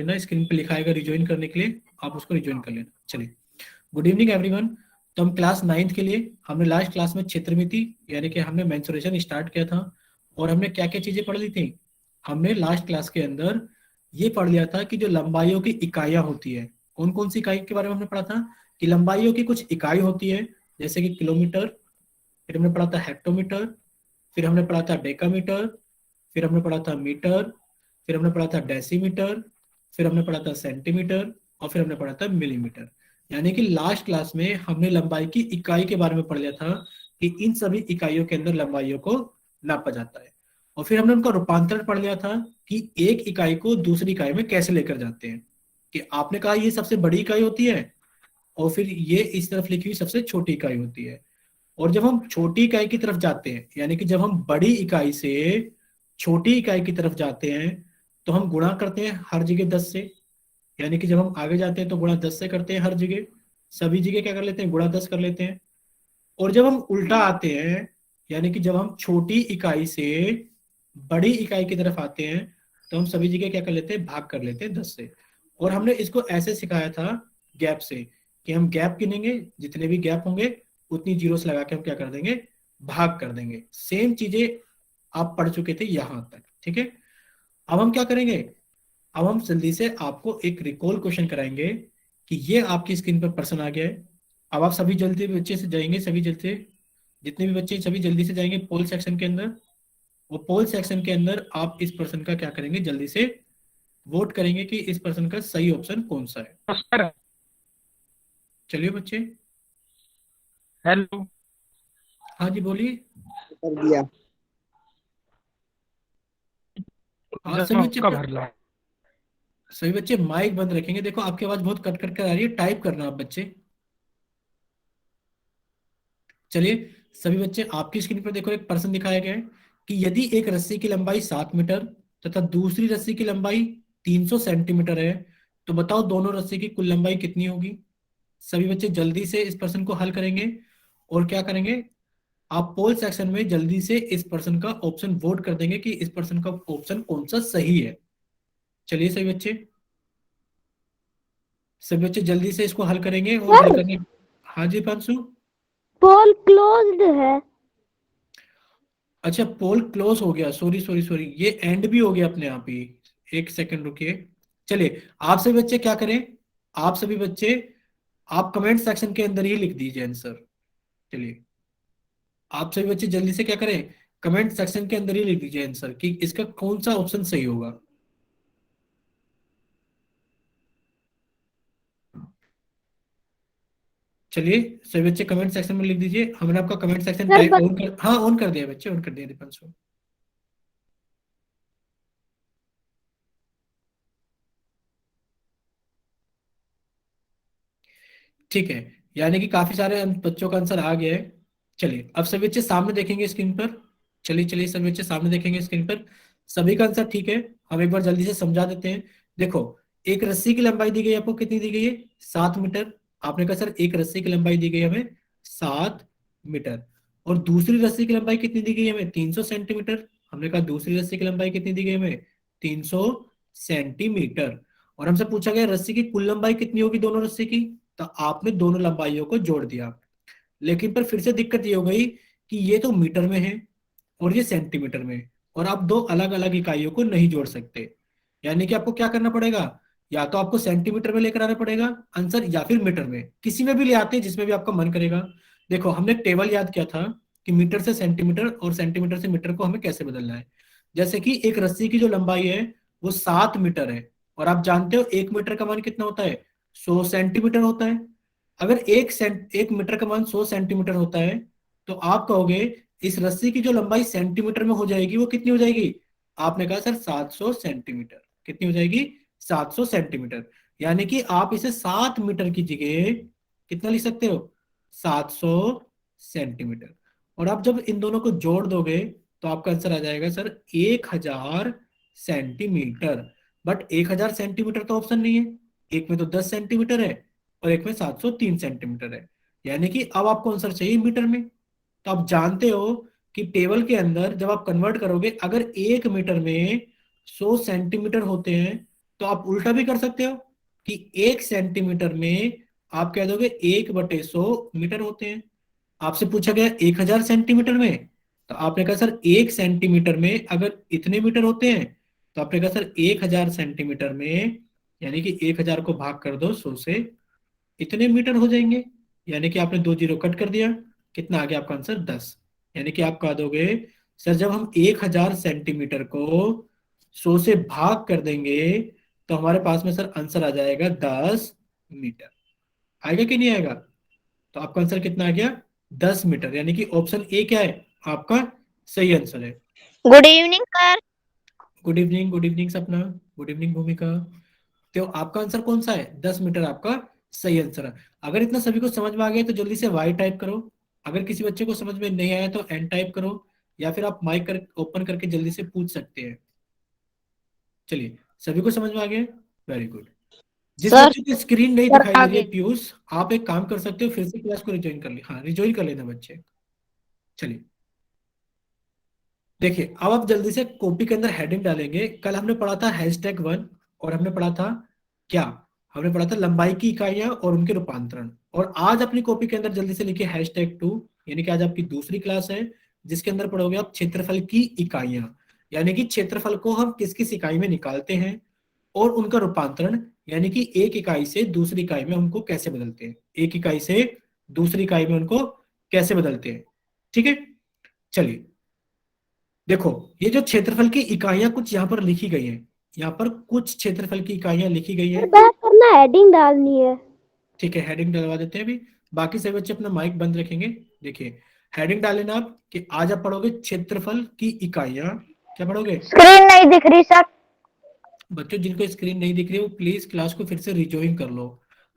ना स्क्रीन पे लिखा आएगा रिज्वाइन करने के लिए, आप उसको रिज्वाइन कर लेना। चलिए, गुड इवनिंग एवरीवन। तो हम क्लास 9th के लिए हमने लास्ट क्लास में क्षेत्रमिति यानी कि हमने मेंसुरेशन स्टार्ट किया था, और हमने क्या क्या चीजें पढ़ ली थी। हमने लास्ट क्लास के अंदर ये पढ़ लिया था कि जो लंबाइयों की इकाइयां होती है, कौन कौन सी इकाई के बारे में हमने पढ़ा था कि लंबाइयों की कुछ इकाई होती है, जैसे कि किलोमीटर, फिर हमने पढ़ा था हेक्टोमीटर, फिर हमने पढ़ा था डेकामीटर, फिर हमने पढ़ा था मीटर, फिर हमने पढ़ा था डेसीमीटर, फिर हमने पढ़ा था सेंटीमीटर, और फिर हमने पढ़ा था मिलीमीटर। यानी कि लास्ट क्लास में हमने लंबाई की इकाई के बारे में पढ़ लिया था कि इन सभी इकाइयों के अंदर लंबाइयों को नापा जाता है। और फिर हमने उनका रूपांतरण पढ़ लिया था कि एक इकाई को दूसरी इकाई में कैसे लेकर जाते हैं। कि आपने कहा ये सबसे बड़ी इकाई होती है, और फिर ये इस तरफ लिखी हुई सबसे छोटी इकाई होती है। और जब हम छोटी इकाई की तरफ जाते हैं, यानी कि जब हम बड़ी इकाई से छोटी इकाई की तरफ जाते हैं, तो हम गुणा करते हैं हर जगह 10 से। यानी कि जब हम आगे जाते हैं तो गुणा 10 से करते हैं हर जगह, सभी जगह क्या कर लेते हैं, गुणा 10 कर लेते हैं। और जब हम उल्टा आते हैं, यानी कि जब हम छोटी इकाई से बड़ी इकाई की तरफ आते हैं, तो हम सभी जगह क्या कर लेते हैं, भाग कर लेते हैं 10 से। और हमने इसको ऐसे सिखाया था गैप से, कि हम गैप गिनेंगे, जितने भी गैप होंगे उतनी जीरोस लगा के हम क्या कर देंगे, भाग कर देंगे। सेम चीजें आप पढ़ चुके थे यहां तक, ठीक है। अब हम क्या करेंगे, अब हम जल्दी से आपको एक रिकॉल क्वेश्चन कराएंगे कि ये आपकी स्क्रीन पर पर्सन आ गया है। अब आप सभी जल्दी बच्चे से जाएंगे, सभी जल्दी, जितने भी बच्चे सभी जल्दी से जाएंगे पोल सेक्शन के अंदर। वो पोल सेक्शन के अंदर आप इस पर्सन का क्या करेंगे, जल्दी से वोट करेंगे कि इस पर्सन का सही ऑप्शन कौन सा है। सर चलिए बच्चे। हेलो। हाँ जी बोलिए। कर दिया। हाँ सभी बच्चे आपका भरला है। सभी बच्चे माइक बंद रखेंगे। देखो आपकी आवाज बहुत कट कट कर आ रही है, टाइप करना आप बच्चे। चलिए, सभी बच्चे आपकी स्क्रीन पर देखो एक पर्सन दिखाया गया है कि यदि एक रस्सी की लंबाई 7 मीटर तथा दूसरी रस्सी की लंबाई 300 सेंटीमीटर है, तो बताओ दोनों रस्सी की कुल लंबाई कितनी होगी। सभी बच्चे जल्दी से इस पर्सन को हल करेंगे, और क्या करेंगे, आप पोल सेक्शन में जल्दी से इस पर्सन का ऑप्शन वोट कर देंगे कि इस पर्सन का ऑप्शन कौन सा सही है। चलिए सभी बच्चे जल्दी से इसको हल करेंगे, और हल सर करने। हाँ जी पांसु। पोल क्लोज्ड है। अच्छा, पोल क्लोज हो गया, सॉरी सॉरी सॉरी, ये एंड भी हो गया अपने आप ही। एक सेकंड रुकिए। चलिए, आप सभी बच्चे क्या करें, आप सभी बच्चे आप कमेंट सेक्शन के अंदर ही लिख दीजिए आंसर। चलिए, आप सभी बच्चे जल्दी से क्या करें, कमेंट सेक्शन के अंदर ही लिख दीजिए आंसर कि इसका कौन सा ऑप्शन सही होगा। चलिए, सभी बच्चे कमेंट सेक्शन में लिख दीजिए। हमने आपका comment section sir type on कर, हाँ ऑन कर दिया बच्चे, ऑन कर दिया दीपांशु। ठीक है, यानी कि काफी सारे बच्चों का आंसर आ गया है। चलिए, अब सभी बच्चे सामने देखेंगे स्क्रीन पर। चलिए चलिए, सभी बच्चे सामने देखेंगे स्क्रीन पर। सभी का आंसर ठीक है, हम एक बार जल्दी से समझा देते हैं। देखो, एक रस्सी की लंबाई दी गई है आपको, कितनी दी गई है, 7 मीटर। आपने कहा सर एक रस्सी की लंबाई दी गई है हमें 7 मीटर, और दूसरी रस्सी की लंबाई कितनी दी गई है हमें, 300 सेंटीमीटर। हमने कहा दूसरी रस्सी की लंबाई कितनी दी गई है हमें, 300 सेंटीमीटर। और हमसे पूछा गया रस्सी की कुल लंबाई कितनी होगी दोनों रस्सी की, तो आपने दोनों लंबाइयों को जोड़ दिया। लेकिन पर फिर से दिक्कत ये हो गई कि ये तो मीटर में है और ये सेंटीमीटर में है, और आप दो अलग अलग इकाइयों को नहीं जोड़ सकते। यानी कि आपको क्या करना पड़ेगा, या तो आपको सेंटीमीटर में लेकर आना पड़ेगा आंसर, या फिर मीटर में, किसी में भी ले आते हैं जिसमें भी आपका मन करेगा। देखो, हमने एक टेबल याद किया था कि मीटर से सेंटीमीटर और सेंटीमीटर से मीटर को हमें कैसे बदलना है। जैसे कि एक रस्सी की जो लंबाई है वो 7 मीटर है, और आप जानते हो 1 मीटर का मान कितना होता है, 100 सेंटीमीटर होता है। अगर एक मीटर का मान 100 सेंटीमीटर होता है, तो आप कहोगे इस रस्सी की जो लंबाई सेंटीमीटर में हो जाएगी वो कितनी हो जाएगी, आपने कहा सर 700 सेंटीमीटर। कितनी हो जाएगी, 700 सेंटीमीटर। यानी कि आप इसे 7 मीटर की जगह कितना लिख सकते हो, 700 सेंटीमीटर। और आप जब इन दोनों को जोड़ दोगे तो आपका आंसर आ जाएगा सर 1000 सेंटीमीटर। बट 1000 सेंटीमीटर तो ऑप्शन नहीं है, एक में तो 10 सेंटीमीटर है और एक में 703 सेंटीमीटर है। यानी कि अब आपको आंसर चाहिए मीटर में। तो आप जानते हो कि टेबल के अंदर जब आप कन्वर्ट करोगे, अगर 1 मीटर में 100 सेंटीमीटर होते हैं, तो आप उल्टा भी कर सकते हो कि 1 सेंटीमीटर में आप कह दोगे 1/100 मीटर होते हैं। आपसे पूछा गया 1000 सेंटीमीटर में, तो आपने कहा सर 1 सेंटीमीटर में अगर इतने मीटर होते हैं, तो आपने कहा सर 1000 सेंटीमीटर में यानी कि 1000 को भाग कर दो 100 से, इतने मीटर हो जाएंगे। यानी कि आपने 2 जीरो कट कर दिया, कितना आ गया आपका आंसर 10। यानी कि आप कह दोगे सर जब हम 1000 सेंटीमीटर को 100 से भाग कर देंगे तो हमारे पास में सर आंसर आ जाएगा 10 मीटर। आएगा कि नहीं आएगा? तो आपका आंसर कितना आ गया 10 मीटर, यानी कि ऑप्शन ए क्या है आपका सही आंसर है। Good evening sir. Good evening, good evening सपना, गुड इवनिंग भूमिका। तो आपका आंसर कौन सा है? 10 मीटर आपका सही आंसर है। अगर इतना सभी को समझ में आ गया तो जल्दी से वाई टाइप करो। अगर किसी बच्चे को समझ में नहीं आया तो एन टाइप करो, या फिर आप माइक ओपन करके जल्दी से पूछ सकते हैं। चलिए, सभी को समझ में आ गया? Very good. जिस सर बच्चे की स्क्रीन नहीं सर दिखाई दे रही है आगे पीयूष, आप एक काम कर सकते हो, फिर से क्लास को रिज्वाइन कर ले, हाँ रिज्वाइन कर लेना बच्चे। चलिए देखिए, अब आप जल्दी से कॉपी के अंदर हेडिंग डालेंगे। कल हमने पढ़ा था #1 और हमने पढ़ा था क्या? हमने पढ़ा था लंबाई की इकाइयां और उनके रूपांतरण। और आज अपनी कॉपी के अंदर जल्दी से लिखिए #2, यानी कि आज आपकी दूसरी क्लास है जिसके अंदर पढ़ोगे आप क्षेत्रफल की इकाइयां, यानी कि क्षेत्रफल को हम किस किस इकाई में निकालते हैं और उनका रूपांतरण, यानी कि एक इकाई से दूसरी इकाई में उनको कैसे बदलते हैं, एक इकाई से दूसरी इकाई में उनको कैसे बदलते हैं। ठीक है, चलिए देखो, ये जो क्षेत्रफल की इकाइयां कुछ यहाँ पर लिखी गई हैं, यहाँ पर कुछ क्षेत्रफल की इकाइयां लिखी गई सर हैं। बैक करना, हेडिंग डालनी है। ठीक है, हेडिंग डलवा देते हैं अभी। बाकी सभी बच्चे अपना माइक बंद रखेंगे। देखिए, हेडिंग डाल लेना आप कि आज आप पढ़ोगे क्षेत्रफल की इकाइयां। क्या पढ़ोगे? स्क्रीन नहीं दिख रही सर। बच्चों जिनको स्क्रीन नहीं दिख रही है वो प्लीज क्लास को फिर से रिजॉइन कर लो।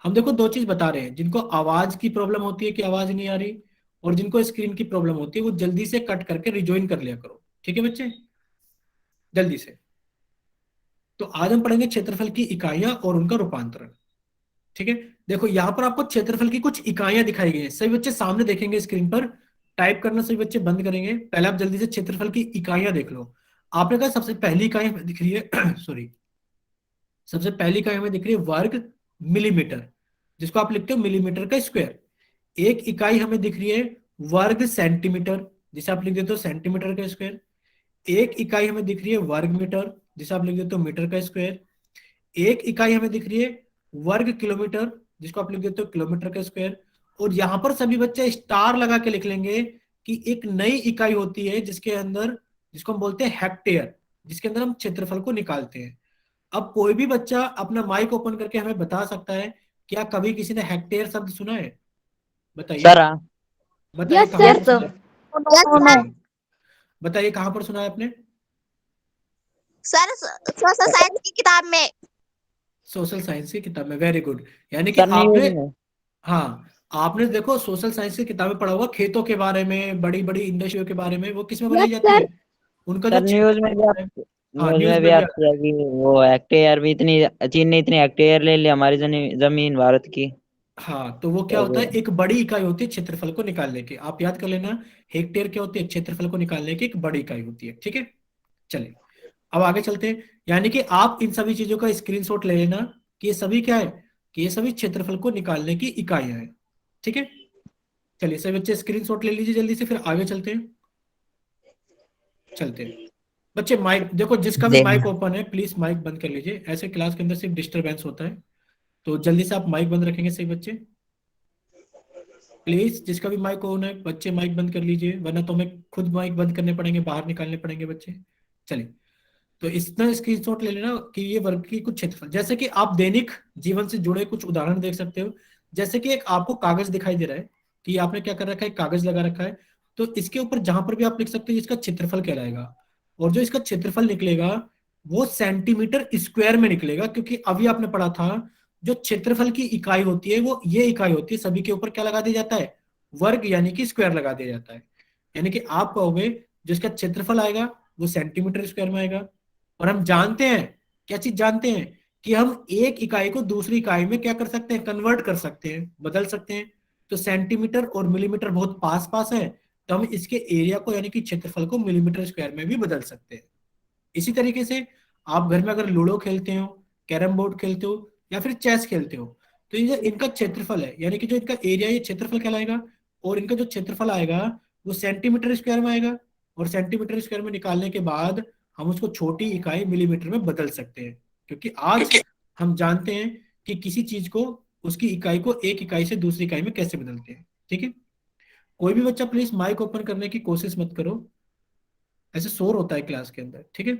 हम देखो दो चीज बता रहे हैं, जिनको आवाज की प्रॉब्लम होती है कि आवाज नहीं आ रही, और जिनको स्क्रीन की प्रॉब्लम होती है वो जल्दी से कट करके रिजॉइन कर लिया करो। ठीक है बच्चे, जल्दी से। तो आज हम पढ़ेंगे क्षेत्रफल की इकाइयां और उनका रूपांतरण। ठीक है, देखो यहाँ पर आपको क्षेत्रफल की कुछ इकाइयां दिखाई गई हैं। सभी बच्चे सामने देखेंगे स्क्रीन पर, टाइप करना सभी बच्चे बंद करेंगे। पहले आप जल्दी से क्षेत्रफल की इकाइयां देख लो। आपने कहा सबसे पहली इकाई हमें दिख रही है सॉरी, सबसे पहली इकाई हमें दिख रही है वर्ग मिलीमीटर, जिसको आप लिखते हो मिलीमीटर का स्क्वायर। एक इकाई हमें दिख रही है वर्ग सेंटीमीटर, जिसे आप लिख देते हो सेंटीमीटर का स्क्वायर। एक इकाई हमें दिख रही है वर्ग मीटर, जिसे आप लिख देते हो मीटर का स्क्वायर। एक इकाई हमें दिख रही है वर्ग किलोमीटर, जिसको आप लिख देते हो किलोमीटर का स्क्वायर। और यहां पर सभी बच्चे स्टार लगा के लिख लेंगे कि एक नई इकाई होती है जिसके अंदर, जिसको हम बोलते हैं हेक्टेयर, जिसके अंदर हम क्षेत्रफल को निकालते हैं। अब कोई भी बच्चा अपना माइक ओपन करके हमें बता सकता है, क्या कभी किसी ने हेक्टेयर शब्द सुना है? बताइए, सर हाँ। बताइए यस कहाँ सर। पर सुना है? यस बताइए कहाँ पर सुना है आपने? सर सोशल साइंस की किताब में। सोशल साइंस की किताब में, वेरी गुड। यानी कि सर आपने, न्यूज में। हाँ आपने देखो सोशल साइंस की किताबें पढ़ा होगा, खेतों के बारे में, बड़ी बड़ी इंडस्ट्रियों के बारे में, वो किस में बताई यस जाती सर। है? उनका जो सर न्यूज क्षेत्रफल में भी होता है। आप, हाँ न्यूज न्यूज में भी में भी आती आता है कि वो हेक्टेयर भी इतनी, चीन ने इतनी हेक्टेयर ले ली हमारी जमीन भारत की। है। हाँ तो वो क्या तो होता है, एक बड़ी इकाई होती है क्षेत्रफल को निकालने की। आप याद कर लेना, हेक्टेयर क्या होती है? क्षेत्रफल को निकालने की एक बड़ी इकाई होती है। ठीक है, चलिए अब आगे चलते हैं। यानी कि आप इन सभी चीजों का स्क्रीनशॉट ले लेना कि ये सभी क्या है, कि ये सभी क्षेत्रफल को निकालने की इकाइयां हैं। ठीक है, चलिए सभी बच्चे स्क्रीनशॉट ले लीजिए जल्दी से, फिर आगे चलते हैं। चलते हैं बच्चे, माइक देखो, जिसका भी देख। माइक ओपन है प्लीज माइक बंद कर लीजिए, ऐसे क्लास के अंदर सिर्फ डिस्टरबेंस होता है। तो जल्दी से आप माइक बंद रखेंगे सही बच्चे। प्लीज जिसका भी माइक ऑन है बच्चे माइक बंद कर लीजिए, वरना तो हमें खुद माइक बंद करने पड़ेंगे, बाहर निकालने पड़ेंगे बच्चे। चलिए, तो इतना स्क्रीनशॉट ले लेना कि ये वर्ग की कुछ क्षेत्रफल, जैसे कि आप दैनिक जीवन से जुड़े कुछ उदाहरण देख सकते हो। जैसे कि एक आपको कागज दिखाई दे रहा है कि आपने क्या कर रखा है, कागज लगा रखा है। तो इसके ऊपर जहां पर भी आप लिख सकते हो इसका क्षेत्रफल कहलाएगा, और जो इसका क्षेत्रफल निकलेगा वो सेंटीमीटर स्क्वायर में निकलेगा, क्योंकि अभी आपने पढ़ा था जो क्षेत्रफल की इकाई होती है वो ये इकाई होती है, सभी के ऊपर क्या लगा दिया जाता है, वर्ग यानी कि स्क्वायर लगा दिया जाता है। यानी कि आप कहोगे जिसका क्षेत्रफल आएगा वो सेंटीमीटर स्क्वायर में आएगा। और हम जानते हैं, क्या चीज जानते हैं, कि हम एक इकाई को दूसरी इकाई में क्या कर सकते हैं, कन्वर्ट कर सकते हैं, बदल सकते हैं। तो सेंटीमीटर और मिलीमीटर बहुत पास पास है, तो हम इसके एरिया को यानी कि क्षेत्रफल को मिलीमीटर स्क्वायर में भी बदल सकते हैं। इसी तरीके से आप घर में अगर लूडो खेलते हो कैरम बोर्ड खेलते हो या फिर चेस खेलते हो, तो ये जो इनका क्षेत्रफल है यानी कि जो इनका एरिया ये क्षेत्रफल कहलाएगा, और इनका जो क्षेत्रफल आएगा वो सेंटीमीटर स्क्वायर में आएगा, और सेंटीमीटर स्क्वायर में निकालने के बाद हम उसको छोटी इकाई मिलीमीटर में बदल सकते हैं, क्योंकि आज हम जानते हैं कि किसी चीज को उसकी इकाई को एक इकाई से दूसरी इकाई में कैसे बदलते हैं। ठीक है, कोई भी बच्चा प्लीज माइक ओपन करने की कोशिश मत करो, ऐसे शोर होता है क्लास के अंदर। ठीक है,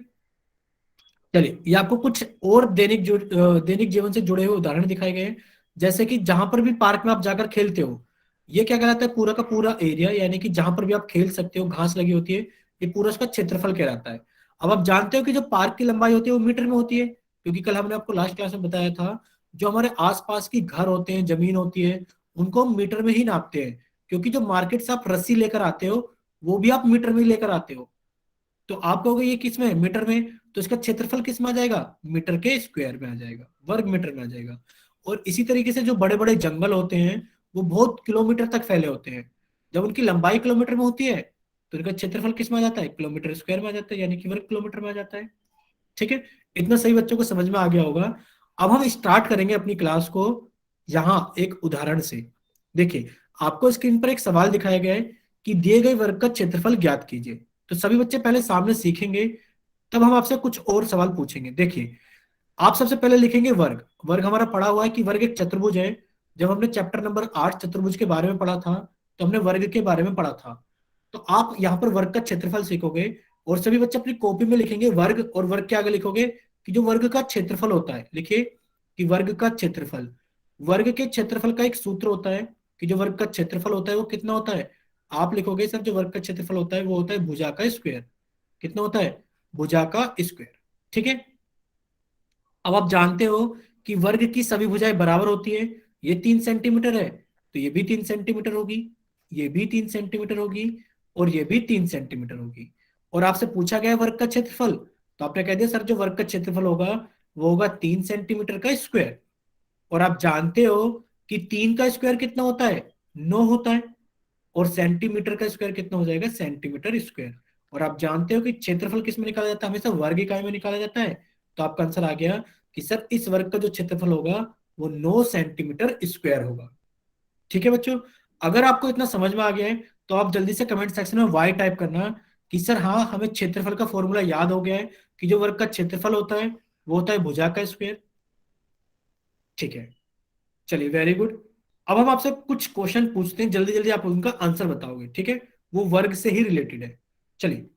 चलिए ये आपको कुछ और दैनिक जीवन से जुड़े हुए उदाहरण दिखाए गए हैं, जैसे कि जहां पर भी पार्क में आप जाकर खेलते हो, ये क्या कहलाता है, पूरा का पूरा एरिया, यानी कि जहां पर भी आप खेल सकते हो, घास लगी होती है, ये पूरा उसका क्षेत्रफल कहलाता है। अब आप जानते हो कि जो पार्क की लंबाई होती है वो मीटर में होती है, क्योंकि कल हमने आपको लास्ट क्लास में बताया था जो हमारे आसपास की घर होते हैं, जमीन होती है, उनको हम मीटर में ही नापते हैं, क्योंकि जो मार्केट से आप रस्सी लेकर आते हो वो भी आप मीटर में ही लेकर आते हो। तो आप कहोगे ये किस में, मीटर में, तो इसका क्षेत्रफल किस में आ जाएगा, मीटर के स्क्वायर में आ जाएगा, वर्ग मीटर में आ जाएगा। और इसी तरीके से जो बड़े बड़े जंगल होते हैं वो बहुत किलोमीटर तक फैले होते हैं, जब उनकी लंबाई किलोमीटर में होती है तो इनका क्षेत्रफल किस में आ जाता है, किलोमीटर स्क्वायर में आ जाता है, यानी कि वर्ग किलोमीटर में आ जाता है। ठीक है, इतना सही बच्चों को समझ में आ गया होगा। अब हम स्टार्ट करेंगे अपनी क्लास को यहाँ एक उदाहरण से। देखिए आपको स्क्रीन पर एक सवाल दिखाया गया है कि दिए गए वर्ग का क्षेत्रफल ज्ञात कीजिए। तो सभी बच्चे पहले सामने सीखेंगे, तब हम आपसे कुछ और सवाल पूछेंगे। देखिए आप सबसे पहले लिखेंगे वर्ग। वर्ग हमारा पढ़ा हुआ है कि वर्ग एक चतुर्भुज है। जब हमने चैप्टर नंबर 8 चतुर्भुज के बारे में पढ़ा था तो हमने वर्ग के बारे में पढ़ा था। तो आप यहाँ पर वर्ग का क्षेत्रफल सीखोगे, और सभी बच्चे अपनी कॉपी में लिखेंगे वर्ग, और वर्ग के आगे लिखोगे कि जो वर्ग का क्षेत्रफल होता है, लिखिए कि वर्ग का क्षेत्रफल, वर्ग के क्षेत्रफल का एक सूत्र होता है कि जो वर्ग का क्षेत्रफल होता है वो कितना होता है। आप लिखोगे सर जो वर्ग का क्षेत्रफल होता है वो होता है भुजा का स्क्वायर। कितना होता है, भुजा का स्क्वायर। ठीक है, अब आप जानते हो कि वर्ग की सभी भुजाएं बराबर होती है। ये 3 सेंटीमीटर है तो ये भी 3 सेंटीमीटर होगी, ये भी 3 सेंटीमीटर होगी, और ये भी 3 सेंटीमीटर होगी। और आपसे पूछा गया है वर्ग का क्षेत्रफल, तो आपने कह दिया सर जो वर्ग का क्षेत्रफल होगा वो होगा 3 सेंटीमीटर का स्क्वायर। और आप जानते हो कि 3 का स्क्वायर कितना होता है, 9 होता है, और सेंटीमीटर का स्क्वायर कितना हो जाएगा, सेंटीमीटर स्क्वायर। और आप जानते हो कि क्षेत्रफल किस में निकाला जाता है, हमेशा वर्ग इकाई में निकाला जाता है। तो आपका आंसर आ गया कि सर इस वर्ग का जो क्षेत्रफल होगा वो 9 सेंटीमीटर स्क्वायर होगा। ठीक है बच्चों, अगर आपको इतना समझ में आ गया है तो आप जल्दी से कमेंट सेक्शन में वाई टाइप करना कि सर हाँ हमें क्षेत्रफल का फॉर्मूला याद हो गया है कि जो वर्ग का क्षेत्रफल होता है वो होता है भुजा का स्क्वायर। ठीक है, चलिए वेरी गुड। अब हम आपसे कुछ क्वेश्चन पूछते हैं, जल्दी जल्दी आप उनका आंसर बताओगे। ठीक है, वो वर्ग से ही रिलेटेड है। चलिए,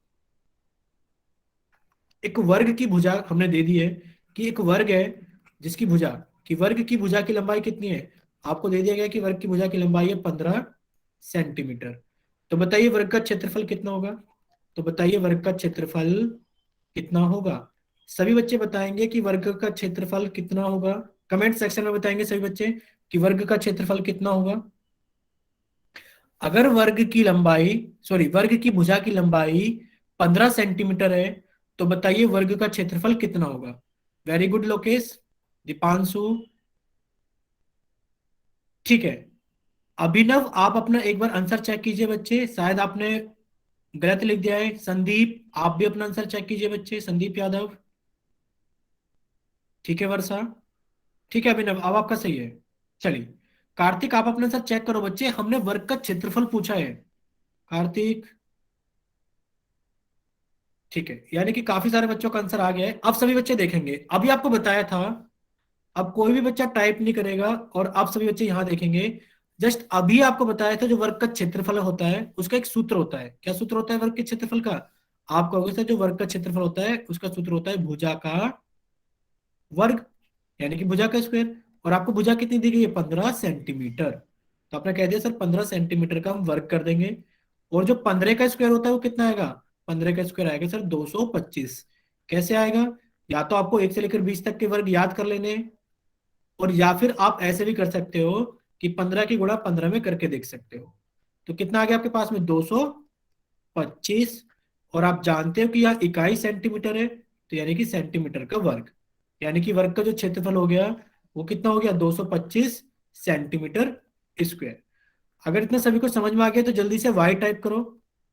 एक वर्ग की भुजा हमने दे दी है कि एक वर्ग है जिसकी भुजा, कि वर्ग की भुजा की लंबाई कितनी है। आपको दे दिया गया कि वर्ग की भुजा की लंबाई है 15 सेंटीमीटर। तो बताइए वर्ग का क्षेत्रफल कितना होगा। तो बताइए वर्ग का क्षेत्रफल कितना होगा। सभी बच्चे बताएंगे कि वर्ग का क्षेत्रफल कितना होगा। कमेंट सेक्शन में बताएंगे सभी बच्चे कि वर्ग का क्षेत्रफल कितना होगा। अगर वर्ग की भुजा की लंबाई 15 सेंटीमीटर है तो बताइए वर्ग का क्षेत्रफल कितना होगा। Very good Lokesh, Deepanshu. ठीक है, अभिनव आप अपना एक बार आंसर चेक कीजिए बच्चे, शायद आपने गलत लिख दिया है। संदीप आप भी अपना आंसर चेक कीजिए बच्चे, संदीप यादव। ठीक है वर्षा, ठीक है अभिनव अब आपका सही है। चलिए कार्तिक आप अपना आंसर चेक करो बच्चे, हमने वर्ग का क्षेत्रफल पूछा है कार्तिक। ठीक है, यानी कि काफी सारे बच्चों का आंसर आ गया है। अब सभी बच्चे देखेंगे, अभी आपको बताया था, अब कोई भी बच्चा टाइप नहीं करेगा, और आप सभी बच्चे यहां देखेंगे। जस्ट अभी आपको बताया था जो वर्ग का क्षेत्रफल होता है उसका एक सूत्र होता है। क्या सूत्र होता है वर्ग के क्षेत्रफल का, आप कहोगे सर जो वर्ग का क्षेत्रफल होता है उसका सूत्र होता है भुजा का वर्ग, यानी कि भुजा का स्क्वायर। और आपको भुजा कितनी दी गई है, 15 सेंटीमीटर। तो आपने कह दिया सर 15 सेंटीमीटर का हम वर्ग कर देंगे। और जो 15 का स्क्वायर होता है वो कितना आएगा, 15 का स्क्वायर आएगा सर 225। कैसे आएगा, या तो आपको 1 से लेकर 20 तक के वर्ग याद कर लेने, और या फिर आप ऐसे भी कर सकते हो कि 15 की गुणा 15 में करके देख सकते हो। तो कितना आ गया आपके पास में, 225। और आप जानते हो कि यह इकाई सेंटीमीटर है, तो यानी कि सेंटीमीटर का वर्ग, यानी कि वर्ग का जो क्षेत्रफल हो गया वो कितना हो गया, 225 सेंटीमीटर स्क्वायर। अगर इतना सभी को समझ में आ गया तो जल्दी से वाई टाइप करो।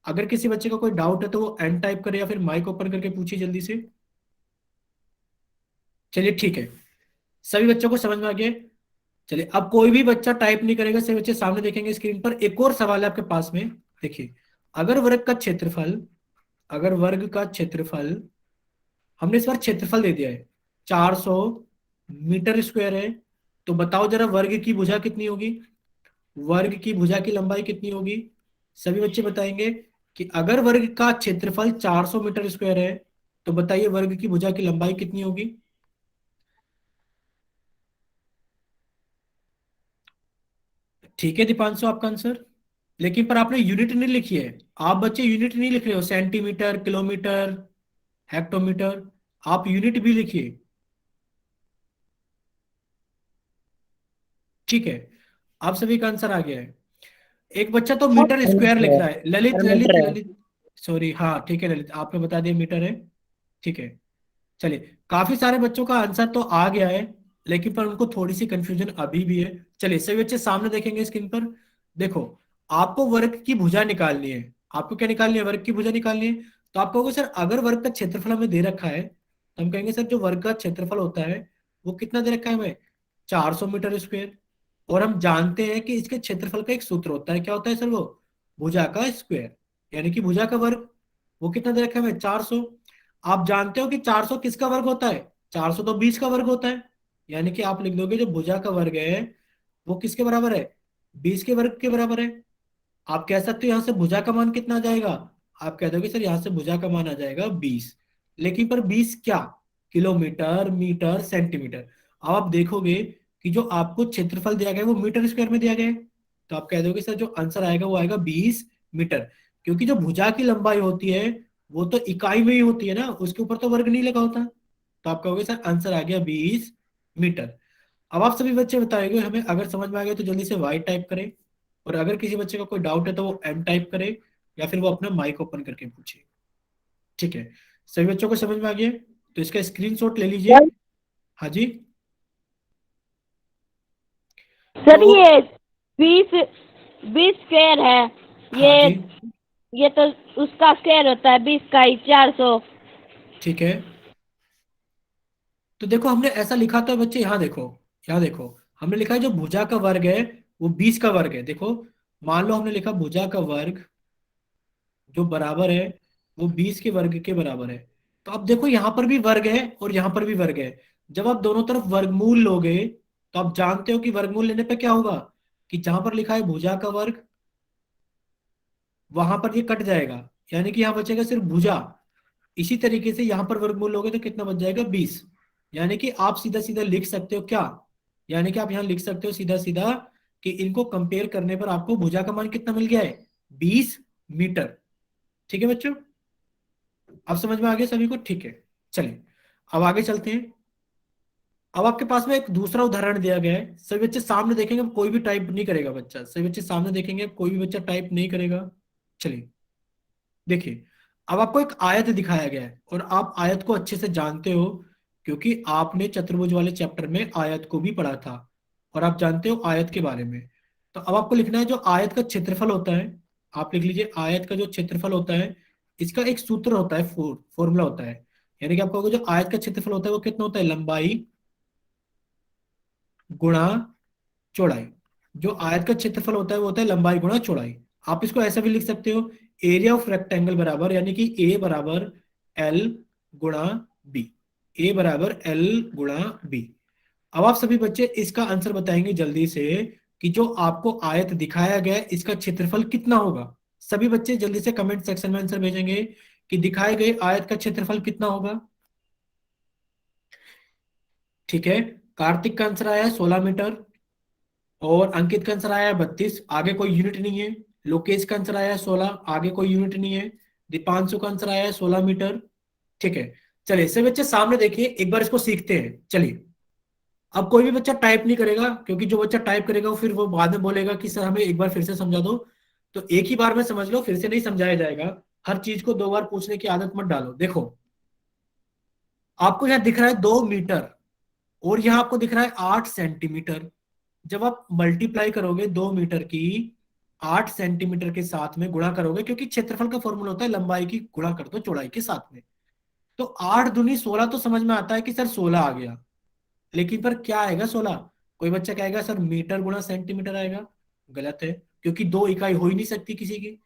अगर किसी बच्चे को कोई डाउट है तो वो एन टाइप करे या फिर माइक ओपन करके पूछिए जल्दी से। चलिए ठीक है, सभी बच्चों को समझ में आ गया? चलिए, अब कोई भी बच्चा टाइप नहीं करेगा, सभी बच्चे सामने देखेंगे स्क्रीन पर। एक और सवाल है आपके पास में, देखिए। अगर वर्ग का क्षेत्रफल अगर वर्ग का क्षेत्रफल हमने इस बार क्षेत्रफल दे दिया है 400 मीटर स्क्वायर है, तो बताओ जरा वर्ग की भुजा कितनी होगी, वर्ग की भुजा की लंबाई कितनी होगी? सभी बच्चे बताएंगे कि अगर वर्ग का क्षेत्रफल 400 मीटर स्क्वायर है, तो बताइए वर्ग की भुजा की लंबाई कितनी होगी? ठीक है दीपांशु, आपका आंसर। लेकिन पर आपने यूनिट नहीं लिखी है। आप बच्चे यूनिट नहीं लिख रहे हो, सेंटीमीटर, किलोमीटर, हेक्टोमीटर। आप यूनिट भी लिखिए, ठीक है। आप सभी का आंसर आ गया है। एक बच्चा तो मीटर स्क्वायर लिख रहा है, ललित सर ललित मीटर है। ललित। सॉरी, हाँ ठीक है ललित, आपने बता दिया मीटर है, ठीक है। चलिए, काफी सारे बच्चों का आंसर तो आ गया है, लेकिन पर उनको थोड़ी सी कंफ्यूजन अभी भी है। चलिए, सभी बच्चे सामने देखेंगे स्क्रीन पर। देखो, आपको वर्ग की भुजा निकालनी है। आपको क्या निकालनी है? वर्ग की भुजा निकालनी है। तो आप कहोगे सर अगर वर्ग का क्षेत्रफल हमें दे रखा है, तो हम कहेंगे सर जो वर्ग का क्षेत्रफल होता है वो कितना दे रखा है हमें? 400 मीटर स्क्वायर। और हम जानते हैं कि इसके क्षेत्रफल का एक सूत्र होता है, क्या होता है सर? वो भुजा का स्क्वायर, यानी कि भुजा का वर्ग। वो कितना दे रखा है हमें? 400। आप जानते हो कि 400 किसका वर्ग होता है? 400 तो 20 का वर्ग होता है। यानी कि आप लिख दोगे जो भुजा का वर्ग है वो किसके बराबर है? 20 के वर्ग के बराबर है। आप कह सकते हो यहाँ से भुजा का मान कितना आ जाएगा? आप कह दोगे सर यहाँ से भुजा का मान आ जाएगा 20। लेकिन पर 20 क्या? Kilometre, metre, centimetre. अब आप देखोगे कि जो आपको क्षेत्रफल दिया गया है वो मीटर स्क्वायर में दिया गया है, तो आप कह दोगे सर जो आंसर आएगा वो आएगा 20 मीटर। क्योंकि जो भुजा की लंबाई होती है वो तो इकाई में ही होती है ना, उसके ऊपर तो वर्ग नहीं लगा होता। तो आप कहोगे सर आंसर आ गया 20 मीटर। अब आप सभी बच्चे बताएंगे हमें, अगर समझ में आ गया तो जल्दी से वाई टाइप करें, और अगर किसी बच्चे का कोई डाउट है तो वो एम टाइप करे, या फिर वो अपना माइक ओपन करके पूछे, ठीक है। सभी बच्चों को समझ में आ गया? तो इसका स्क्रीनशॉट ले लीजिए। हाँ जी। सर तो ये 20 20 स्क्वायर है। हाँ ये जी, ये तो उसका स्क्वायर होता है 20 का ही 400। ठीक है। तो देखो हमने ऐसा लिखा था बच्चे, यहाँ देखो, यहाँ देखो। हमने लिखा है जो भुजा का वर्ग है वो 20 का वर्ग है। देखो, मान लो हमने लिखा भुजा का वर्ग जो बराबर है वो 20 के वर्ग के बराबर है। तो अब देखो यहाँ पर भी वर्ग है और यहाँ पर भी वर्ग है। जब आप दोनों तरफ वर्गमूल लोगे तो आप जानते हो कि वर्गमूल लेने पे क्या होगा, कि जहां पर लिखा है भुजा का वर्ग वहां पर ये कट जाएगा, यानी कि यहाँ बचेगा सिर्फ भुजा। इसी तरीके से यहाँ पर वर्गमूल लोगे तो कितना बच जाएगा? 20। यानी कि आप सीधा सीधा लिख सकते हो क्या, यानी कि आप यहाँ लिख सकते हो सीधा सीधा कि इनको कंपेयर करने पर आपको भुजा का मान कितना मिल गया है? 20 मीटर। ठीक है बच्चों, अब समझ में आ गया सभी को? ठीक है। चलिए, अब आगे चलते हैं। अब आपके पास में एक दूसरा उदाहरण दिया गया है, सभी बच्चे सामने देखेंगे, अब कोई भी टाइप नहीं करेगा बच्चा, सभी बच्चे सामने देखेंगे, कोई भी बच्चा टाइप नहीं करेगा। चलिए, देखिए। अब आपको एक आयत दिखाया गया है और आप आयत को अच्छे से जानते हो, क्योंकि आपने चतुर्भुज वाले चैप्टर में आयत को भी पढ़ा था और आप जानते हो आयत के बारे में। तो अब आपको लिखना है जो आयत का क्षेत्रफल होता है। आप लिख लीजिए आयत का जो क्षेत्रफल होता है इसका एक सूत्र होता है, फॉर्मूला होता है। यानी कि आपको जो आयत का क्षेत्रफल होता है वो कितना होता है? लंबाई गुणा चौड़ाई। जो आयत का क्षेत्रफल होता है वो होता है लंबाई गुणा चौड़ाई। आप इसको ऐसा भी लिख सकते हो, एरिया ऑफ रेक्टेंगल बराबर, यानी कि ए बराबर एल गुणा बी। ए बराबर एल गुणा बी। अब आप सभी बच्चे इसका आंसर बताएंगे जल्दी से कि जो आपको आयत दिखाया गया है इसका क्षेत्रफल कितना होगा। सभी बच्चे जल्दी से कमेंट सेक्शन में आंसर भेजेंगे कि दिखाए गए आयत का क्षेत्रफल कितना होगा। ठीक है, कार्तिक का आंसर आया है 16 मीटर, और अंकित का आंसर आया है 32, आगे कोई यूनिट नहीं है। लोकेश का आंसर आया है 16, आगे कोई यूनिट नहीं है। दीपांशु का आंसर आया है 16 मीटर। ठीक है। चलिए सभी बच्चे सामने देखिए, एक बार इसको सीखते हैं। चलिए, अब कोई भी बच्चा टाइप नहीं करेगा, क्योंकि जो बच्चा टाइप करेगा वो फिर वो बाद में बोलेगा कि सर हमें एक बार फिर से समझा दो। तो एक ही बार में समझ लो, फिर से नहीं समझाया जाएगा। हर चीज को 2 बार पूछने की आदत मत डालो। देखो, आपको यहाँ दिख रहा है 2 मीटर, और यहाँ आपको दिख रहा है 8 सेंटीमीटर। जब आप मल्टीप्लाई करोगे 2 मीटर की 8 सेंटीमीटर के साथ में गुणा करोगे, क्योंकि क्षेत्रफल का फॉर्मूला होता है लंबाई की गुणा कर दो चौड़ाई के साथ में। तो 8 दूनी 16 तो समझ में आता है कि सर 16 आ गया। लेकिन पर क्या आएगा 16। कोई बच्चा कहेगा सर मीटर गुणा सेंटीमीटर आएगा, गलत है, क्योंकि दो इकाई हो ही नहीं सकती किसी की।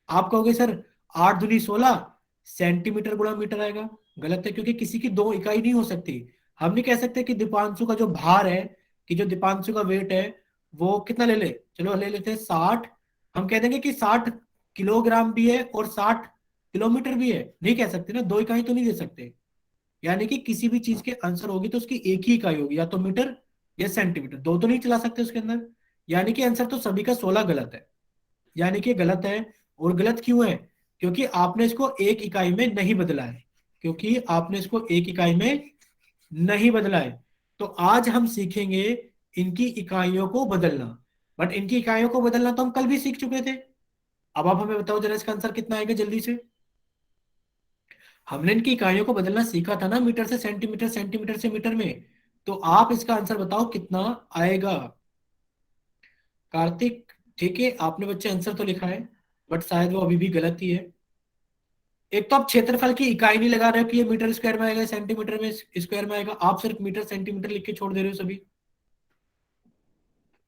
आप कहोगे सर 8 दूनी 16 सेंटीमीटर गुणा मीटर आएगा, गलत है, क्योंकि किसी की दो इकाई नहीं हो सकती। हम नहीं कह सकते कि दीपांशु का जो भार है, कि जो दीपांशु का वेट है वो कितना ले ले, चलो ले लेते हैं 60। हम कह देंगे कि 60 किलोग्राम भी है और 60 किलोमीटर भी है, नहीं कह सकते ना, दो इकाई तो नहीं दे सकते। यानी कि किसी भी चीज के आंसर होगी तो उसकी एक ही इकाई होगी, या तो मीटर या सेंटीमीटर, दो तो नहीं चला सकते उसके अंदर। यानी कि आंसर तो सभी का 16 गलत है, यानी कि गलत है। और गलत क्यों है? क्योंकि आपने इसको एक इकाई में नहीं बदला है, क्योंकि आपने इसको एक इकाई में नहीं बदला है। तो आज हम सीखेंगे इनकी इकाइयों को बदलना, बट इनकी इकाइयों को बदलना तो हम कल भी सीख चुके थे। अब आप हमें बताओ जरा इसका आंसर कितना आएगा जल्दी से। हमने इनकी इकाइयों को बदलना सीखा था ना, मीटर से सेंटीमीटर, सेंटीमीटर से मीटर में। तो आप इसका आंसर बताओ कितना आएगा। कार्तिक, ठीक है, आपने बच्चे आंसर तो लिखा है, बट शायद वो अभी भी गलत ही है। एक तो आप क्षेत्रफल की इकाई नहीं लगा रहे हो कि ये मीटर स्क्वायर में आएगा, सेंटीमीटर में स्क्वायर में आएगा, आप सिर्फ मीटर सेंटीमीटर लिख के छोड़ दे रहे हो सभी।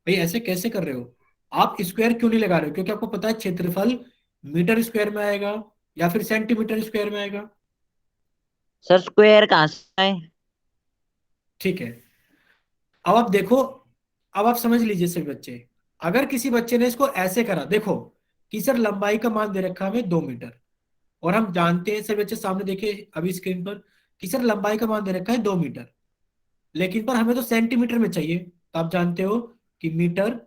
भाई ऐसे कैसे कर रहे हो? आप स्क्वायर क्यों नहीं लगा रहे हो? क्योंकि आपको पता है क्षेत्रफल मीटर स्क्वायर में आएगा या फिर सेंटीमीटर स्क्वायर में आएगा। सर स्क्वायर कहाँ से है? ठीक है, अब आप देखो, अब आप समझ लीजिए सभी बच्चे। अगर किसी बच्चे ने इसको ऐसे करा, देखो कि सर लंबाई का मान दे रखा है हमें 2 मीटर, और हम जानते हैं सभी बच्चे सामने देखिए अभी स्क्रीन पर कि सर लंबाई का मान दे रखा है 2 मीटर, लेकिन पर हमें तो सेंटीमीटर में चाहिए। तो आप जानते हो कि मीटर,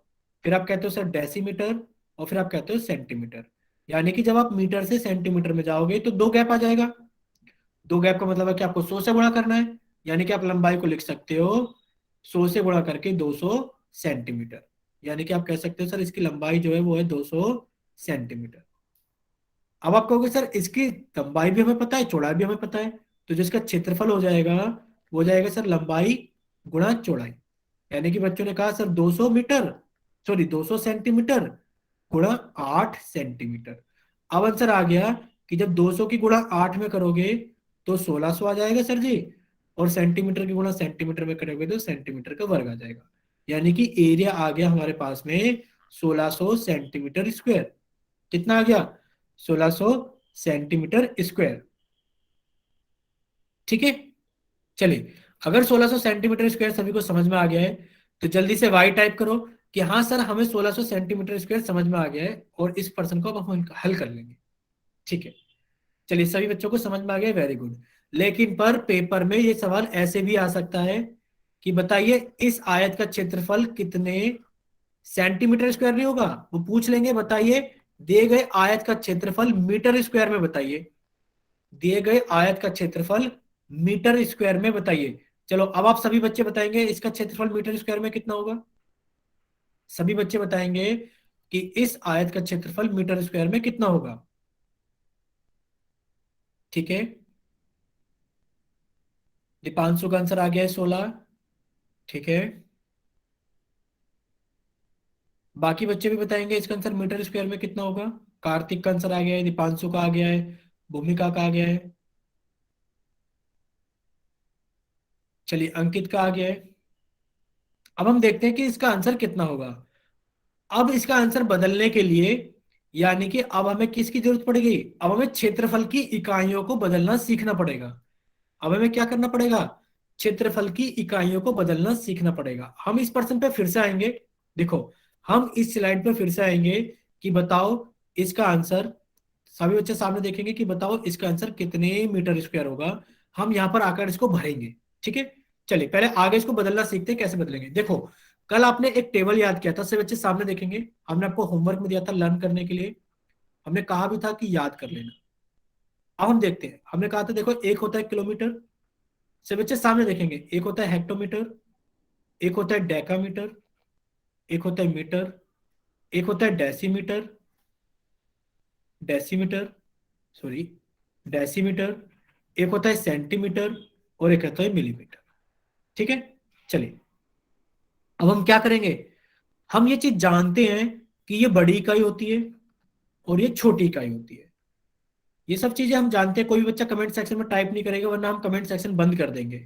फिर आप कहते हो सर डेसीमीटर, और फिर आप कहते हो सेंटीमीटर। यानी कि जब आप मीटर से सेंटीमीटर में जाओगे तो दो गैप आ जाएगा। दो गैप का मतलब है कि आपको 100 से गुणा करना है, यानी कि आप लंबाई को लिख सकते हो 100 से गुणा करके 200 सेंटीमीटर। यानी कि आप कह सकते हो सर इसकी लंबाई जो है वो है 200 सेंटीमीटर। अब आप कहोगे सर इसकी लंबाई भी हमें पता है, चौड़ाई भी हमें पता है, तो जिसका क्षेत्रफल हो जाएगा वो हो जाएगा सर लंबाई गुणा चौड़ाई। यानी कि बच्चों ने कहा सर 200 मीटर, सॉरी 200 सेंटीमीटर गुणा 8 सेंटीमीटर। अब आंसर आ गया कि जब 200 की गुणा 8 में करोगे तो 1600 आ जाएगा सर जी, और सेंटीमीटर की गुणा सेंटीमीटर में करोगे तो सेंटीमीटर का वर्ग आ जाएगा। यानी कि एरिया आ गया हमारे पास में 1600 सेंटीमीटर स्क्वायर। कितना आ गया? 1600 सेंटीमीटर स्क्वायर। ठीक है, चलिए, अगर 1600 सेंटीमीटर स्क्वायर सभी को समझ में आ गया है तो जल्दी से वाई टाइप करो कि हाँ सर हमें 1600 सेंटीमीटर स्क्वायर समझ में आ गया है, और इस पर्सन को अब हम हल कर लेंगे। ठीक है, चलिए सभी बच्चों को समझ में आ गया, वेरी गुड। लेकिन पर पेपर में ये सवाल ऐसे भी आ सकता है कि बताइए इस आयत का क्षेत्रफल कितने सेंटीमीटर स्क्वायर नहीं होगा, वो पूछ लेंगे बताइए दिए गए आयत का क्षेत्रफल मीटर स्क्वायर में बताइए, दिए गए आयत का क्षेत्रफल मीटर स्क्वायर में बताइए। चलो अब आप सभी बच्चे बताएंगे इसका क्षेत्रफल मीटर स्क्वायर में कितना होगा। सभी बच्चे बताएंगे कि इस आयत का क्षेत्रफल मीटर स्क्वायर में कितना होगा। ठीक है, दीपांशु का आंसर आ गया है 16। ठीक है, बाकी बच्चे भी बताएंगे इसका आंसर मीटर स्क्वायर में कितना होगा। कार्तिक का आंसर आ गया है, दीपांशु का आ गया है, भूमिका का आ गया है, चलिए अंकित का आ गया है। अब हम देखते हैं कि इसका आंसर कितना होगा। अब इसका आंसर बदलने के लिए, यानी कि अब हमें किसकी जरूरत पड़ेगी, अब हमें क्षेत्रफल की इकाइयों को बदलना सीखना पड़ेगा। अब हमें क्या करना पड़ेगा? क्षेत्रफल की इकाइयों को बदलना सीखना पड़ेगा। हम इस पर्सन पे फिर से आएंगे, देखो हम इस स्लाइड पे फिर से आएंगे कि बताओ इसका आंसर, सभी बच्चे सामने देखेंगे कि बताओ इसका आंसर कितने मीटर स्क्वायर होगा। हम यहाँ पर आकर इसको भरेंगे। ठीक है, चलिए पहले आगे इसको बदलना सीखते हैं, कैसे बदलेंगे। देखो कल आपने एक टेबल याद किया था, सभी बच्चे सामने देखेंगे, हमने आपको होमवर्क में दिया था लर्न करने के लिए, हमने कहा भी था कि याद कर लेना। अब हम देखते हैं, हमने कहा था देखो एक होता है किलोमीटर, से बच्चे सामने देखेंगे, एक होता है हेक्टोमीटर, एक होता है डेकामीटर, एक होता है मीटर, एक होता है डेसीमीटर, डेसीमीटर, सॉरी डेसीमीटर, एक होता है सेंटीमीटर, और एक होता है मिलीमीटर। ठीक है, चलिए अब हम क्या करेंगे, हम ये चीज जानते हैं कि ये बड़ी इकाई होती है और ये छोटी इकाई होती है। ये सब चीजें हम जानते हैं, कोई भी बच्चा कमेंट सेक्शन में टाइप नहीं करेगा वरना हम कमेंट सेक्शन बंद कर देंगे।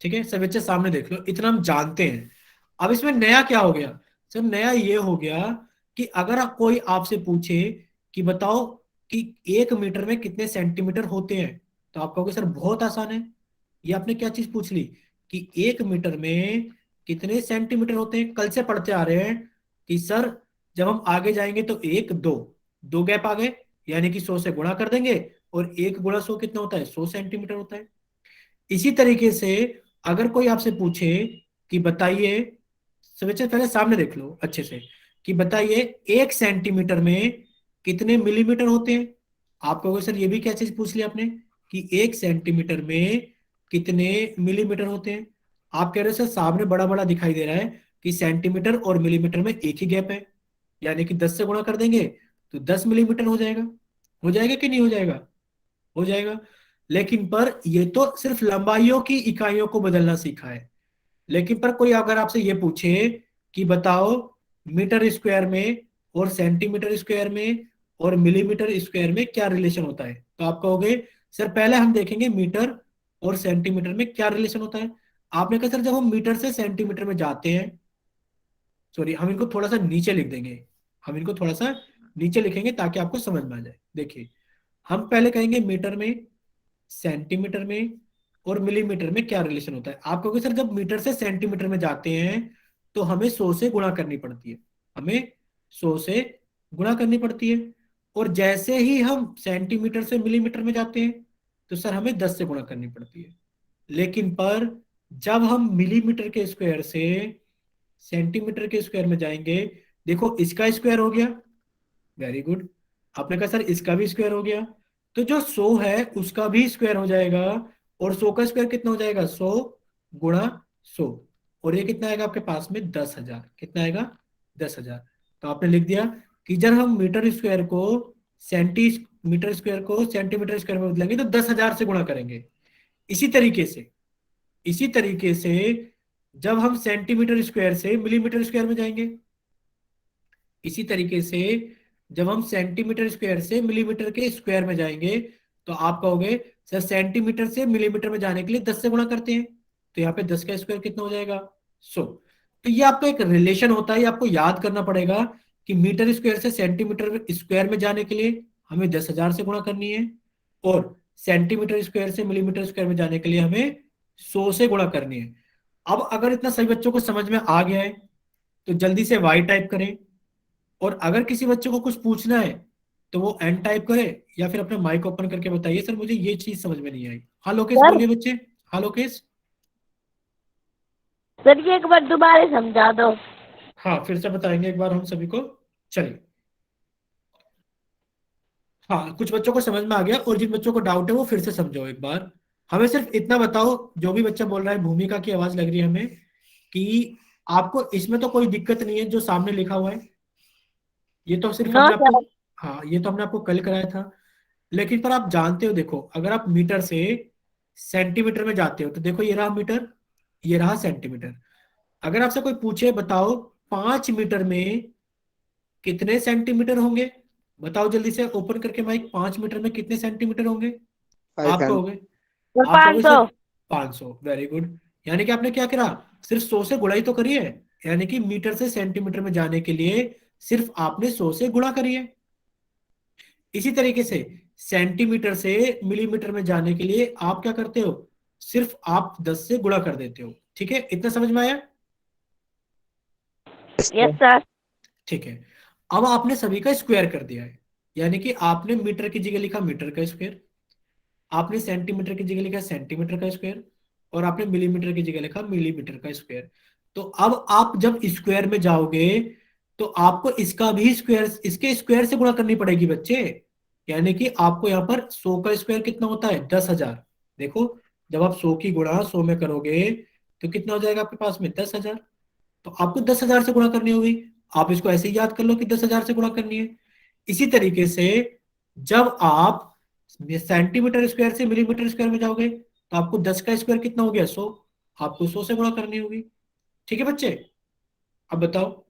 ठीक है, सब बच्चे सामने देख लो, इतना हम जानते हैं। अब इसमें नया क्या हो गया सर? नया ये हो गया कि अगर कोई आपसे पूछे कि बताओ कि 1 मीटर में कितने सेंटीमीटर होते हैं, तो आप कहोगे सर बहुत आसान है। ये आपने क्या चीज पूछ ली कि 1 मीटर में कितने सेंटीमीटर होते हैं। कल से पढ़ते आ रहे हैं कि सर जब हम आगे जाएंगे तो 1 2 गैप आ गए, यानी कि 100 से गुणा कर देंगे, और 1 × 100 कितना होता है? 100 सेंटीमीटर होता है। इसी तरीके से अगर कोई आपसे पूछे कि बताइए, सब बच्चे पहले सामने देख लो अच्छे से, कि बताइए 1 सेंटीमीटर में कितने मिलीमीटर होते हैं। आप कहोगे सर ये भी क्या चीज पूछ लिया आपने कि 1 सेंटीमीटर में कितने मिलीमीटर होते हैं। आप कह रहे हो सर सामने बड़ा बड़ा दिखाई दे रहा है कि सेंटीमीटर और मिलीमीटर में एक ही गैप है, यानी कि 10 से गुणा कर देंगे तो 10 मिलीमीटर हो जाएगा। हो जाएगा कि नहीं हो जाएगा? हो जाएगा। लेकिन पर ये तो सिर्फ लंबाइयों की इकाइयों को बदलना सीखा है। लेकिन पर कोई अगर आपसे ये पूछे कि बताओ मीटर स्क्वायर में और सेंटीमीटर स्क्वायर में और मिलीमीटर स्क्वायर में क्या रिलेशन होता है, तो आप कहोगे सर पहले हम देखेंगे मीटर और सेंटीमीटर में क्या रिलेशन होता है। आपने कहा सर जब हम मीटर से सेंटीमीटर में जाते हैं, सॉरी हम इनको थोड़ा सा नीचे लिख देंगे, हम इनको थोड़ा सा नीचे लिखेंगे ताकि आपको समझ में आ जाए। देखिए हम पहले कहेंगे मीटर में, सेंटीमीटर में और मिलीमीटर में क्या रिलेशन होता है। आप कहोगे सर जब मीटर से सेंटीमीटर में जाते हैं तो हमें 100 से गुणा करनी पड़ती है, हमें 100 से गुणा करनी पड़ती है। और जैसे ही हम सेंटीमीटर से मिलीमीटर में जाते हैं तो सर हमें 10 से गुणा करनी पड़ती है। लेकिन पर जब हम मिलीमीटर के स्क्वायर से सेंटीमीटर के स्क्वायर में जाएंगे, देखो इसका स्क्वायर हो गया, वेरी गुड। आपने कहा सर इसका भी स्क्वायर हो गया, तो जो 100 है उसका भी स्क्वायर हो जाएगा। और 100 का स्क्वायर कितना हो जाएगा? 100 गुणा 100, और ये कितना आएगा आपके पास में? 10,000। कितना आएगा? 10,000। तो आपने लिख दिया कि जब हम मीटर स्क्वायर को सेंटीमीटर स्क्वायर में बदलेंगे तो 10,000 से गुणा करेंगे। इसी तरीके से जब हम सेंटीमीटर स्क्वायर से मिलीमीटर स्क्वायर में जाएंगे, इसी तरीके से जब हम सेंटीमीटर स्क्वायर से मिलीमीटर के स्क्वायर में जाएंगे, तो आप कहोगे सर सेंटीमीटर से मिलीमीटर में जाने के लिए 10 से गुणा करते हैं, तो यहाँ पे 10 का स्क्वायर कितना हो जाएगा? 100। तो ये आपका एक रिलेशन होता है, ये आपको याद करना पड़ेगा कि मीटर स्क्वायर से सेंटीमीटर स्क्वायर में जाने के लिए हमें 10,000 से गुणा करनी है, और सेंटीमीटर स्क्वायर से मिलीमीटर स्क्वायर में जाने के लिए हमें 100 से गुणा करनी है। अब अगर इतना सभी बच्चों को समझ में आ गया है तो जल्दी से वाई टाइप करें, और अगर किसी बच्चे को कुछ पूछना है तो वो एन टाइप करे, या फिर अपने माइक ओपन करके बताइए सर मुझे ये चीज समझ में नहीं आई। हाँ लोकेश सर? बोलिए बच्चे। हाँ लोकेश। सर ये एक बार दोबारा समझा दो। हाँ फिर से बताएंगे एक बार हम सभी को। चलिए, हाँ कुछ बच्चों को समझ में आ गया, और जिन बच्चों को डाउट है वो फिर से समझो एक बार। हमें सिर्फ इतना बताओ, जो भी बच्चा बोल रहा है भूमिका की आवाज लग रही है हमें, कि आपको इसमें तो कोई दिक्कत नहीं है जो सामने लिखा हुआ है। ये तो सिर्फ नो हमने सर। आपको, हाँ ये तो हमने आपको कल कराया था। लेकिन पर आप जानते हो, देखो अगर आप मीटर से सेंटीमीटर में जाते हो तो देखो ये रहा मीटर, ये रहा सेंटीमीटर। अगर आपसे कोई पूछे बताओ 5 मीटर में कितने सेंटीमीटर होंगे, बताओ जल्दी से ओपन करके माइक, 5 मीटर में कितने सेंटीमीटर होंगे? आप 500। कहोगे, सर आप कहोगे 500। सर 500। Very good. यानी कि आपने क्या करा, सिर्फ 100 से गुणा ही तो करी है, यानी कि मीटर से सेंटीमीटर में जाने के लिए सिर्फ आपने 100 से गुणा करी है। इसी तरीके से सेंटीमीटर से मिलीमीटर में जाने के लिए आप क्या करते हो, सिर्फ आप 10 से गुणा कर देते हो। ठीक है, इतना समझ में आया? Yes sir. ठीक है, अब आपने सभी का स्क्वायर कर दिया है, यानी कि आपने मीटर की जगह लिखा मीटर का स्क्वायर, आपने सेंटीमीटर की जगह लिखा सेंटीमीटर का स्क्वायर, और आपने मिलीमीटर की जगह लिखा मिलीमीटर का स्क्वायर। तो अब आप जब स्क्वायर में जाओगे तो आपको इसका भी स्क्वायर, इसके स्क्वायर से गुणा करनी पड़ेगी बच्चे। यानी कि आपको यहाँ पर 100 का स्क्वायर कितना होता है? 10,000। देखो जब आप 100 की गुणा 100 में करोगे तो कितना हो जाएगा आपके पास में? 10,000। तो आपको 10,000 से गुणा करनी होगी। आप इसको ऐसे ही याद कर लो कि 10,000 से गुणा करनी है। इसी तरीके से जब आप सेंटीमीटर स्क्वायर से मिलीमीटर स्क्वायर में जाओगे तो आपको 10 का स्क्वायर कितना हो गया? 100। आपको 100 से गुणा करनी होगी। ठीक है बच्चे, अब बताओ।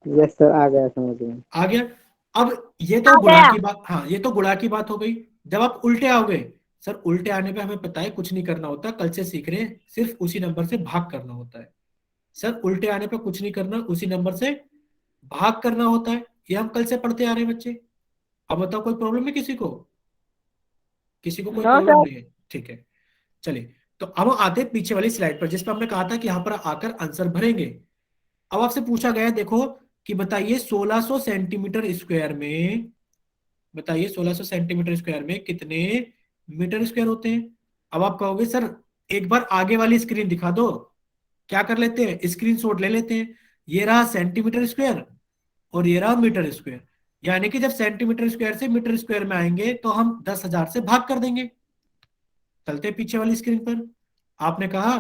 यस सर, आ गया समझ में। आ गया। अब ये तो आ गुणा गया। की बात, हाँ ये तो गुणा की बात हो गई। जब आप उल्टे आओगे, सर उल्टे आने पे हमें पता है कुछ नहीं करना होता, कल से सीख रहे हैं, सिर्फ उसी नंबर से भाग करना होता है। सर उल्टे आने पे कुछ नहीं करना, उसी नंबर से भाग करना होता है, ये हम कल से पढ़ते आ रहे हैं बच्चे। अब बताओ कोई प्रॉब्लम है किसी को? किसी को कोई नो प्रॉब्लम सर। नहीं है? ठीक है, चलिए। तो अब हम आते हैं पीछे वाली स्लाइड पर, जिसपे हमने कहा था कि यहाँ पर आकर आंसर भरेंगे। अब आपसे पूछा गया है, देखो कि बताइए 1600 सेंटीमीटर स्क्वायर में, बताइए 1600 सेंटीमीटर स्क्वायर में कितने मीटर स्क्वायर होते हैं। अब आप कहोगे सर एक बार आगे वाली स्क्रीन दिखा दो। क्या कर लेते हैं, स्क्रीनशॉट ले लेते हैं। ये रहा सेंटीमीटर स्क्वायर और ये रहा मीटर स्क्वायर, यानी कि जब सेंटीमीटर स्क्वायर से मीटर स्क्वायर में आएंगे तो हम 10,000 से भाग कर देंगे। चलते हैं पीछे वाली स्क्रीन पर। आपने कहा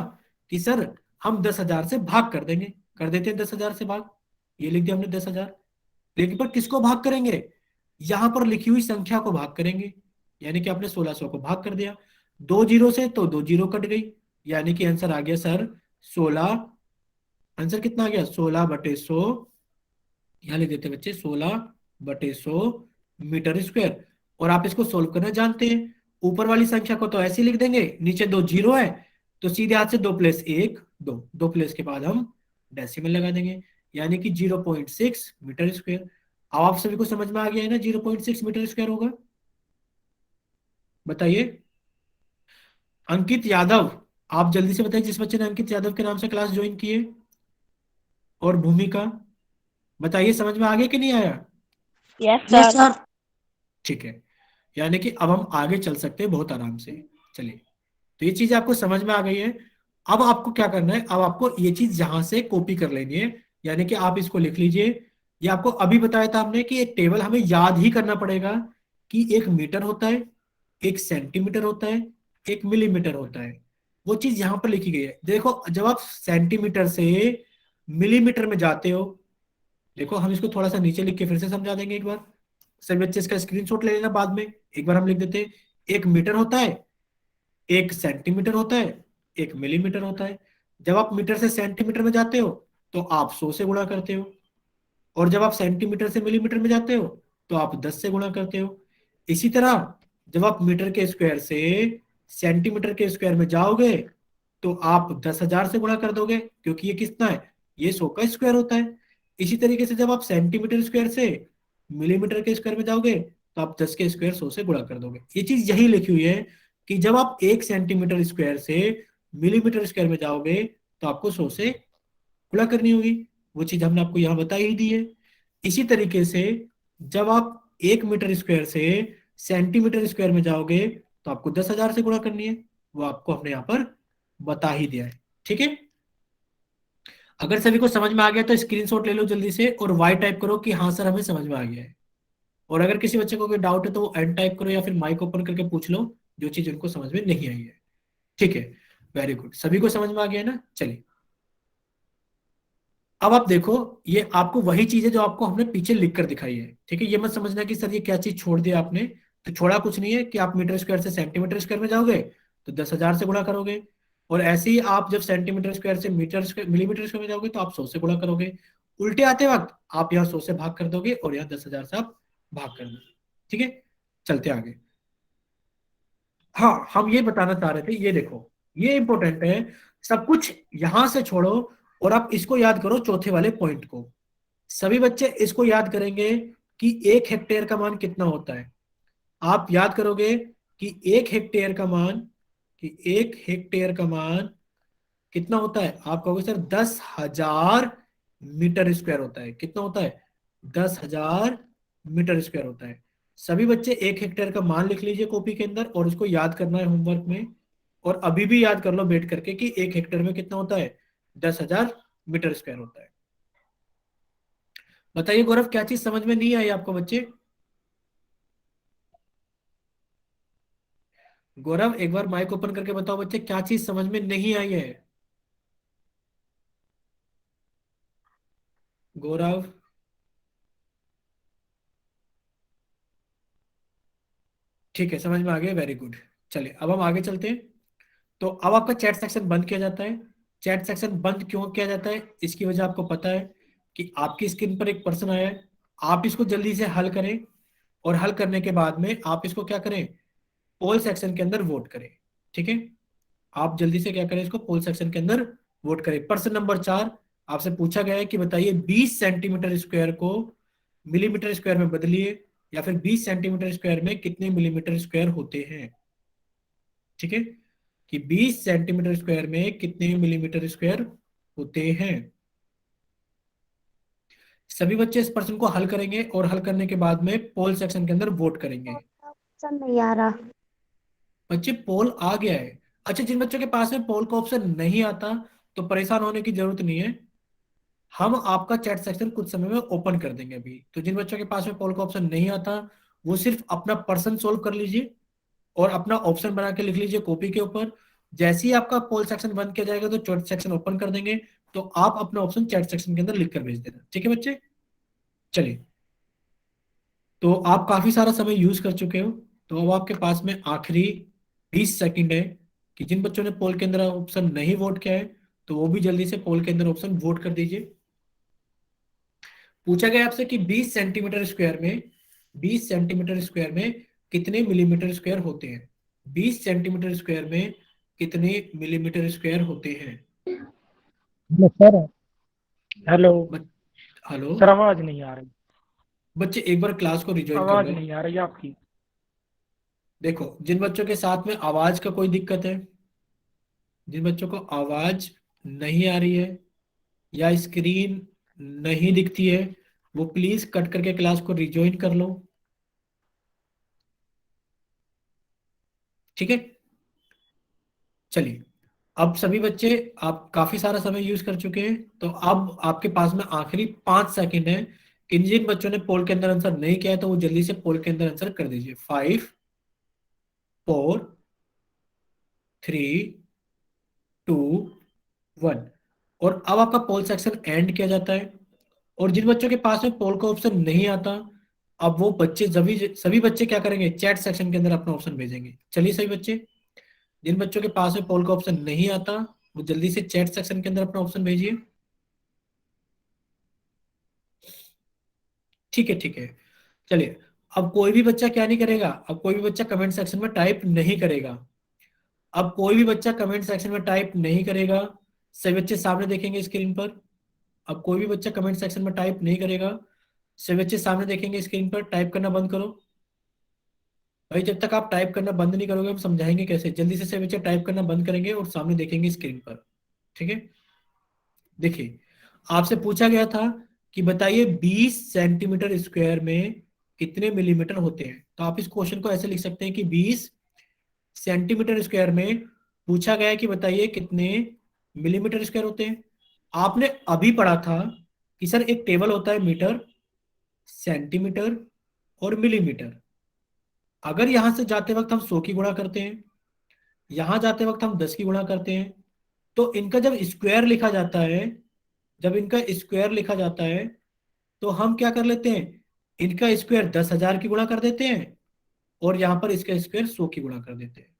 कि सर हम 10,000 से भाग कर देंगे, कर देते हैं 10,000 से भाग, ये लिख दिया हमने 10,000। लेकिन पर किसको भाग करेंगे, यहां पर लिखी हुई संख्या को भाग करेंगे, यानी कि आपने 1600 को भाग कर दिया। 2 जीरो से तो 2 जीरो कट गई, यानी कि आंसर आ गया सर 16। आंसर कितना आ गया, 16/100, यहां लिख देते हैं बच्चे 16/100 मीटर स्क्वायर। और आप इसको सोल्व करना जानते हैं, ऊपर वाली संख्या को तो ऐसे ही लिख देंगे, नीचे 2 जीरो है तो सीधे हाथ से 2 प्लस 1 2, 2 प्लस के बाद हम डेसिमल लगा देंगे, यानी कि 0.6 मीटर स्क्वायर। अब आप सभी को समझ में आ गया है ना 0.6 मीटर स्क्वायर होगा। बताइए अंकित यादव, आप जल्दी से बताइए जिस बच्चे ने अंकित यादव के नाम से क्लास ज्वाइन की है, और भूमिका, बताइए समझ में आ गया कि नहीं आया? Yes sir. ठीक है, यानी कि अब हम आगे चल सकते हैं बहुत आराम से। चलिए, तो ये चीज आपको समझ में आ गई है। अब आपको क्या करना है, अब आपको ये चीज यहां से कॉपी कर लेनी है, यानी कि आप इसको लिख लीजिए। ये आपको अभी बताया था हमने कि एक टेबल हमें याद ही करना पड़ेगा कि एक मीटर होता है, एक सेंटीमीटर होता है, एक मिलीमीटर होता है। वो चीज यहां पर लिखी गई है। देखो जब आप सेंटीमीटर से मिलीमीटर में जाते हो, देखो हम इसको थोड़ा सा नीचे लिख के फिर से समझा देंगे एक बार, सभी बच्चे इसका स्क्रीनशॉट ले लेना बाद में। एक बार हम लिख देते हैं, एक मीटर होता है, एक सेंटीमीटर होता है, एक मिलीमीटर होता है। जब आप मीटर से सेंटीमीटर में जाते हो तो आप 100 से गुणा करते हो, और जब आप सेंटीमीटर से मिलीमीटर में जाते हो तो आप 10 से गुणा करते हो। इसी तरह जब आप मीटर के स्क्वायर से सेंटीमीटर के स्क्वायर में जाओगे तो आप 10,000 से गुणा कर दोगे, क्योंकि ये कितना है, ये 100 का स्क्वायर होता है। इसी तरीके से जब आप सेंटीमीटर स्क्वायर से मिलीमीटर के स्क्वायर में जाओगे तो आप 10 के स्क्वायर 100 से गुणा कर दोगे। ये चीज यही लिखी हुई है कि जब आप 1 सेंटीमीटर स्क्वायर से मिलीमीटर स्क्वायर में जाओगे तो आपको 100 से गुणा करनी होगी। वो चीज हमने आपको यहाँ बता ही दी है। इसी तरीके से जब आप 1 मीटर स्क्वायर से सेंटीमीटर स्क्वायर में जाओगे तो आपको 10,000 से गुणा करनी है, वो आपको हमने यहाँ पर बता ही दिया है। ठीक है, अगर सभी को समझ में आ गया तो स्क्रीनशॉट ले लो जल्दी से और वाई टाइप करो कि हाँ सर हमें समझ में आ गया है। और अगर किसी बच्चे को कोई डाउट है तो वो एन टाइप करो या फिर माइक ओपन करके पूछ लो जो चीज उनको समझ में नहीं आई है। ठीक है, वेरी गुड, सभी को समझ में आ गया है ना। चलिए अब आप देखो, ये आपको वही चीज है जो आपको हमने पीछे लिख कर दिखाई है। ठीक है, ये मत समझना कि सर ये क्या चीज छोड़ दिया आपने, तो छोड़ा कुछ नहीं है कि आप मीटर स्क्वायर से सेंटीमीटर स्क्वायर में जाओगे तो 10,000 से गुणा करोगे, और ऐसे ही आप जब सेंटीमीटर स्क्वायर से मीटर स्क्वायर मिलीमीटर स्क्वायर में जाओगे तो आप 100 से गुणा करोगे। उल्टे आते वक्त आप यहाँ 100 से भाग कर दोगे और यहाँ 10,000 से आप भाग कर दोगे। ठीक है, चलते आगे। हाँ, हम ये बताना चाह रहे थे, ये देखो ये इंपॉर्टेंट है, सब कुछ यहां से छोड़ो और आप इसको याद करो, चौथे वाले पॉइंट को। सभी बच्चे इसको याद करेंगे कि 1 हेक्टेयर का मान कितना होता है। आप याद करोगे कि 1 हेक्टेयर का मान, कि 1 हेक्टेयर का मान कितना होता है। आप कहोगे सर 10,000 मीटर स्क्वायर होता है। कितना होता है, 10,000 मीटर स्क्वायर होता है। सभी बच्चे 1 हेक्टेयर का मान लिख लीजिए कॉपी के अंदर और उसको याद करना है होमवर्क में, और अभी भी याद कर लो बैठ करके कि 1 हेक्टेयर में कितना होता है, 10,000 मीटर स्क्वायर होता है। बताइए गौरव, क्या चीज समझ में नहीं आई आपको बच्चे? गौरव एक बार माइक ओपन करके बताओ बच्चे, क्या चीज समझ में नहीं आई है? गौरव, ठीक है, समझ में आ गया, वेरी गुड। चलिए अब हम आगे चलते हैं। तो अब आपका चैट सेक्शन बंद किया जाता है। चैट सेक्शन बंद क्यों किया जाता है, इसकी वजह आपको पता है कि आपकी स्क्रीन पर एक पर्सन आया है, आप इसको जल्दी से हल करें, और हल करने के बाद में आप इसको क्या करें, पोल सेक्शन के अंदर वोट करें। ठीक है, आप जल्दी से क्या करें, इसको पोल सेक्शन के अंदर वोट करें। प्रश्न नंबर 4 आपसे पूछा गया है कि बताइए 20 सेंटीमीटर स्क्वायर को मिलीमीटर स्क्वायर में बदलिए, या फिर 20 सेंटीमीटर स्क्वायर में कितने मिलीमीटर स्क्वायर होते हैं। ठीक है, कि 20 सेंटीमीटर स्क्वायर में कितने मिलीमीटर स्क्वायर होते हैं। सभी बच्चे इस प्रश्न को हल करेंगे और हल करने के बाद में पोल सेक्शन के अंदर वोट करेंगे। ऑप्शन नहीं आ रहा। बच्चे पोल आ गया है। अच्छा, जिन बच्चों के पास में पोल का ऑप्शन नहीं आता तो परेशान होने की जरूरत नहीं है, हम आपका चैट सेक्शन कुछ समय में ओपन कर देंगे अभी। तो जिन बच्चों के पास में पोल का ऑप्शन नहीं आता वो सिर्फ अपना प्रश्न सोल्व कर लीजिए और अपना ऑप्शन बना के लिख लीजिए कॉपी के ऊपर। जैसे ही आपका पोल सेक्शन बंद किया जाएगा तो चैट सेक्शन ओपन कर देंगे, तो आप अपना ऑप्शन चैट सेक्शन के अंदर लिख कर भेज देना। ठीक है बच्चे, चलिए। तो आप काफी सारा समय यूज कर चुके हो, तो अब आपके पास में आखिरी 20 सेकंड है कि जिन बच्चों ने पोल के अंदर ऑप्शन नहीं वोट किया है तो वो भी जल्दी से पोल के अंदर ऑप्शन वोट कर दीजिए। पूछा गया आपसे कि 20 सेंटीमीटर स्क्वायर में 20 सेंटीमीटर स्क्वायर में कितने मिलीमीटर स्क्वायर होते हैं। 20 सेंटीमीटर स्क्वायर में कितने मिलीमीटर स्क्वायर होते हैं। Hello sir. Hello hello sir, आवाज नहीं आ रही। बच्चे, एक बार क्लास को रिजॉइन कर आवाज लो। नहीं आ रही आपकी। देखो, जिन बच्चों के साथ में आवाज का कोई दिक्कत है, जिन बच्चों को आवाज नहीं आ रही है या स्क्रीन नहीं दिखती है, वो प्लीज कट करके क्लास को रिजॉइन कर लो। ठीक है, चलिए। अब सभी बच्चे, आप काफी सारा समय यूज कर चुके हैं, तो अब आपके पास में आखिरी 5 सेकंड है। इन जिन बच्चों ने पोल के अंदर आंसर नहीं किया है तो वो जल्दी से पोल के अंदर आंसर कर दीजिए। 5 4 3 2 1। और अब आपका पोल सेक्शन एंड किया जाता है। और जिन बच्चों के पास में पोल का ऑप्शन नहीं आता, अब वो बच्चे सभी बच्चे क्या करेंगे, चैट सेक्शन के अंदर अपना ऑप्शन भेजेंगे। चलिए सभी बच्चे, जिन बच्चों के पास में पोल का ऑप्शन नहीं आता वो जल्दी से चैट सेक्शन के अंदर अपना ऑप्शन भेजिए। ठीक है, ठीक है, चलिए। अब कोई भी बच्चा क्या नहीं करेगा, अब कोई भी बच्चा कमेंट सेक्शन में टाइप नहीं करेगा। अब कोई भी बच्चा कमेंट सेक्शन में टाइप नहीं करेगा। सभी बच्चे सामने देखेंगे स्क्रीन पर। अब कोई भी बच्चा कमेंट सेक्शन में टाइप नहीं करेगा। सभी बच्चे सामने देखेंगे स्क्रीन पर। टाइप करना बंद करो भाई। जब तक आप टाइप करना बंद नहीं करोगे हम समझाएंगे कैसे। जल्दी से सभी बच्चे टाइप करना बंद करेंगे और सामने देखेंगे स्क्रीन पर। ठीक है, देखिए, आपसे पूछा गया था कि बताइए 20 सेंटीमीटर स्क्वायर में कितने मिलीमीटर होते हैं। तो आप इस क्वेश्चन को ऐसे लिख सकते हैं कि 20 सेंटीमीटर स्क्वायर में पूछा गया है कि बताइए कितने मिलीमीटर स्क्वायर होते हैं। आपने अभी पढ़ा था कि सर एक टेबल होता है मीटर, सेंटीमीटर और मिलीमीटर। अगर यहां से जाते वक्त हम 100 की गुणा करते हैं, यहां जाते वक्त हम 10 की गुणा करते हैं, तो इनका जब स्क्वायर लिखा जाता है, जब इनका स्क्वायर लिखा जाता है तो हम क्या कर लेते हैं, इनका स्क्वायर 10,000 की गुणा कर देते हैं और यहां पर इसका स्क्वायर 100 की गुणा कर देते हैं।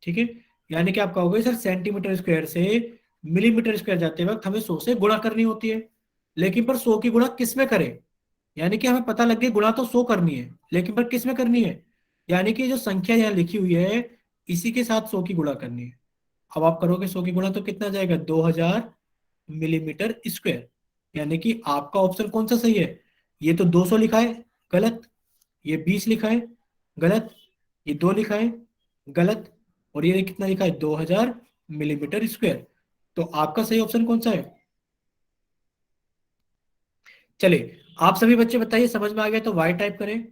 ठीक है, यानी कि आप कहोगे सर सेंटीमीटर स्क्वायर से मिलीमीटर स्क्वायर जाते वक्त हमें 100 से गुणा करनी होती है, लेकिन पर 100 की गुणा किस में करें। यानी कि हमें पता लग गया गुणा तो 100 करनी है, लेकिन पर किस में करनी है, यानी कि जो संख्या यहाँ लिखी हुई है इसी के साथ 100 की गुणा करनी है। अब आप करोगे 100 की गुणा तो कितना जाएगा, 2000 मिलीमीटर स्क्वायर। यानी कि आपका ऑप्शन कौन सा सही है, ये तो 200 लिखा है गलत, ये 20 लिखा है गलत, ये 2 लिखा है गलत, और ये कितना लिखा है 2000 मिलीमीटर स्क्वायर। तो आपका सही ऑप्शन कौन सा है। चलिए, आप सभी बच्चे बताइए समझ में आ गया तो वाई टाइप करें,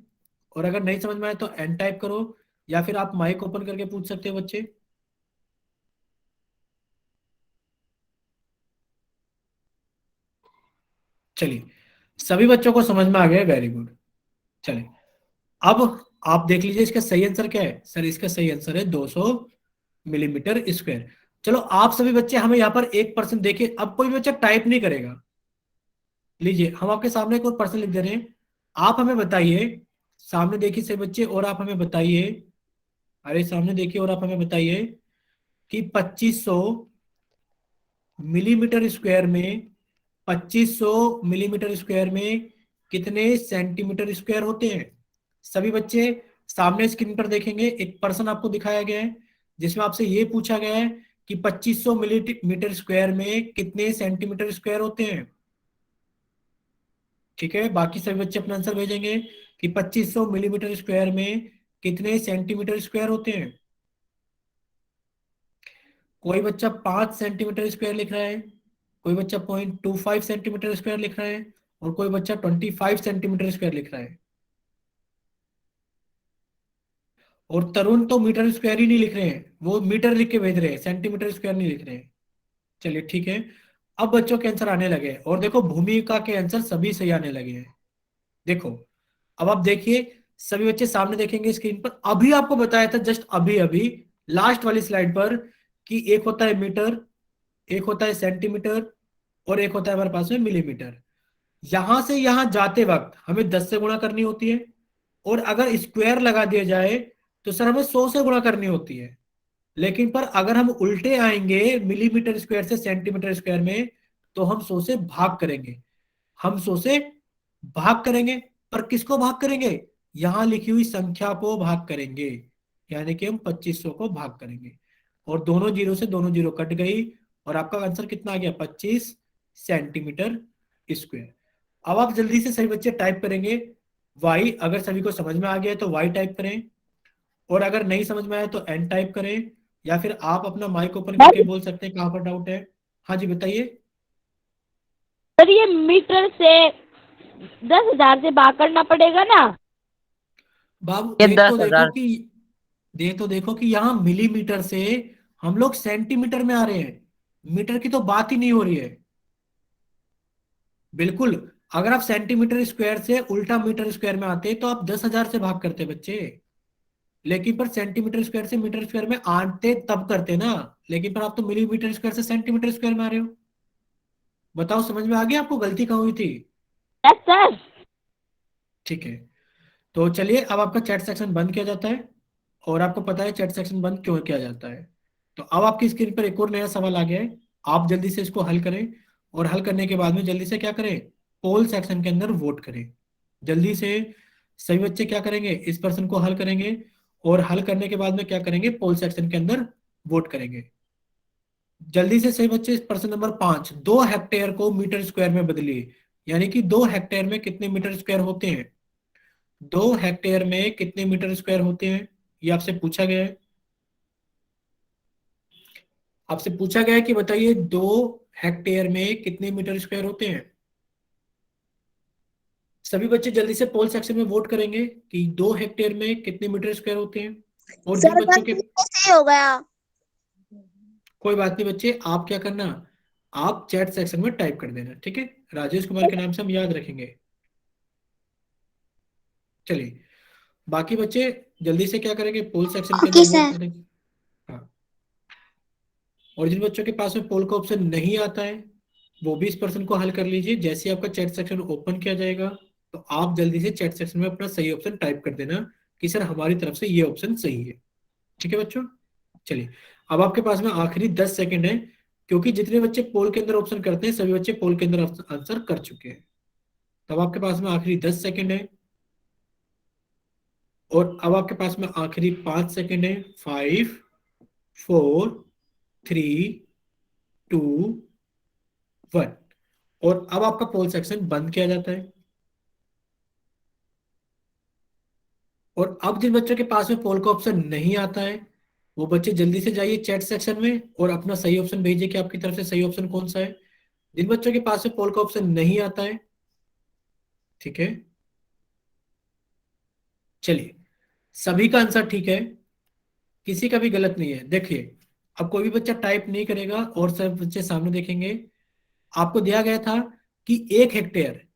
और अगर नहीं समझ में आए तो एन टाइप करो, या फिर आप माइक ओपन करके पूछ सकते हो बच्चे। चलिए, सभी बच्चों को समझ में आ गया, वेरी गुड। चलिए, अब आप देख लीजिए इसका सही आंसर क्या है। सर इसका सही आंसर है 200 मिलीमीटर स्क्वायर। चलो आप सभी बच्चे हमें यहाँ पर 1% देखिए, अब कोई भी बच्चा टाइप नहीं करेगा। लीजिए, हम आपके सामने एक और पर्सन लिख दे रहे हैं। आप हमें बताइए, सामने देखिए सभी बच्चे, और आप हमें बताइए, अरे सामने देखिए और आप हमें बताइए कि 2500 मिलीमीटर स्क्वायर में 2500 मिलीमीटर स्क्वायर में कितने सेंटीमीटर स्क्वायर होते हैं। सभी बच्चे सामने स्क्रीन पर देखेंगे एक पर्सन आपको दिखाया गया है जिसमें आपसे ये पूछा गया है कि 2500 मिलीमीटर स्क्वायर में कितने सेंटीमीटर स्क्वायर होते हैं। ठीक है, बाकी सभी बच्चे अपना आंसर भेजेंगे कि 2500 मिलीमीटर स्क्वायर में कितने सेंटीमीटर स्क्वायर होते हैं। कोई बच्चा 5 सेंटीमीटर स्क्वायर लिख रहा है, कोई बच्चा 0.25 सेंटीमीटर स्क्वायर लिख रहा है और कोई बच्चा 25 सेंटीमीटर स्क्वायर लिख रहा है। और तरुण तो मीटर स्क्वायर ही नहीं लिख रहे हैं, वो मीटर लिख के भेज रहे हैं, सेंटीमीटर स्क्वायर नहीं लिख रहे हैं। चलिए ठीक है, अब बच्चों के आंसर आने लगे हैं और देखो भूमिका के आंसर सभी सही आने लगे हैं। देखो अब आप देखिए, सभी बच्चे सामने देखेंगे स्क्रीन पर। अभी आपको बताया था जस्ट अभी अभी लास्ट वाली स्लाइड पर कि एक होता है मीटर, एक होता है सेंटीमीटर और एक होता है हमारे पास में मिलीमीटर। यहां से यहां जाते वक्त हमें 10 से गुणा करनी होती है और अगर स्क्वायर लगा दिया जाए तो सर हमें 100 से गुणा करनी होती है। लेकिन पर अगर हम उल्टे आएंगे मिलीमीटर स्क्वायर से सेंटीमीटर स्क्वायर में तो हम 100 से भाग करेंगे, हम 100 से भाग करेंगे। पर किसको भाग करेंगे? यहां लिखी हुई संख्या को भाग करेंगे, यानी कि हम 2500 को भाग करेंगे और दोनों जीरो से दोनों जीरो कट गई और आपका आंसर कितना आ गया? 25 सेंटीमीटर स्क्वायर। अब आप जल्दी से सभी बच्चे टाइप करेंगे y, अगर सभी को समझ में आ गया है तो y टाइप करें और अगर नहीं समझ में आया तो n टाइप करें, या फिर आप अपना माइक ओपन करके बोल सकते हैं कहां पर डाउट है। हाँ जी बताइए। सर ये मीटर से 10,000 से भाग करना पड़ेगा ना? बाबू ये देख तो 10,000 देखो कि यहाँ मिलीमीटर से हम लोग सेंटीमीटर में आ रहे हैं, मीटर की तो बात ही नहीं हो रही है। बिल्कुल, अगर आप सेंटीमीटर स्क्वायर से उल्टा मीटर स्क्वायर में आते तो आप 10,000 से भाग करते बच्चे, लेकिन पर सेंटीमीटर स्क्वायर से मीटर स्क्वायर में आते तब करते ना, लेकिन पर आप तो मिलीमीटर स्क्वायर से सेंटीमीटर स्क्वायर में आ रहे हो। बताओ समझ में आ गया आपको गलती कहाँ हुई थी? Yes sir. ठीक है, तो चलिए अब आपका चैट सेक्शन बंद किया जाता है और आपको पता है चैट सेक्शन बंद क्यों किया जाता है। तो अब आपकी स्क्रीन पर एक और नया सवाल आ गया है, आप जल्दी से इसको हल करें और हल करने के बाद में जल्दी से क्या करें? पोल सेक्शन के अंदर वोट करें। जल्दी से सभी बच्चे क्या करेंगे? इस प्रश्न को हल करेंगे और हल करने के बाद में क्या करेंगे? पोल सेक्शन के अंदर वोट करेंगे। जल्दी से सही बच्चे प्रश्न नंबर 5, 2 हेक्टेयर को मीटर स्क्वायर में बदलिए, यानी कि 2 हेक्टेयर में कितने मीटर स्क्वायर होते हैं? 2 हेक्टेयर में कितने मीटर स्क्वायर होते हैं ये आपसे पूछा गया है। आपसे पूछा गया है कि बताइए 2 हेक्टेयर में कितने मीटर स्क्वायर होते हैं। सभी बच्चे जल्दी से पोल सेक्शन में वोट करेंगे कि 2 हेक्टेयर में कितने मीटर स्क्वायर होते हैं। और जिन बच्चों के सही हो गया। कोई बात नहीं बच्चे, आप क्या करना, आप चैट सेक्शन में टाइप कर देना, ठीक है। राजेश कुमार के नाम से हम याद रखेंगे। चलिए बाकी बच्चे जल्दी से क्या करेंगे? पोल सेक्शन के अंदर वोट करेंगे। हाँ, और जिन बच्चों के पास में पोल का ऑप्शन नहीं आता है वो भी इस प्रश्न को हल कर लीजिए। जैसे ही आपका चैट सेक्शन ओपन किया जाएगा तो आप जल्दी से चैट सेक्शन में अपना सही ऑप्शन टाइप कर देना कि सर हमारी तरफ से ये ऑप्शन सही है, ठीक है बच्चों। चलिए अब आपके पास में आखिरी 10 सेकंड है, क्योंकि जितने बच्चे पोल के अंदर ऑप्शन करते हैं सभी बच्चे पोल के अंदर आंसर कर चुके हैं। तब आपके पास में आखिरी 10 सेकंड है और अब आपके पास में आखिरी 5 सेकंड है। 5 4 3 2 1 और अब आपका पोल सेक्शन बंद किया जाता है। और अब जिन बच्चों के पास में पोल का ऑप्शन नहीं आता है वो बच्चे जल्दी से जाइए चैट सेक्शन में और अपना सही ऑप्शन भेजिए कि आपकी तरफ से सही ऑप्शन कौन सा है। जिन बच्चों के पास में पोल का ऑप्शन नहीं आता है, ठीक है, चलिए सभी का आंसर ठीक है, किसी का भी गलत नहीं है। देखिए अब कोई भी बच्चा टाइप नहीं करेगा और सब बच्चे सामने देखेंगे। आपको दिया गया था कि 1 हेक्टेयर,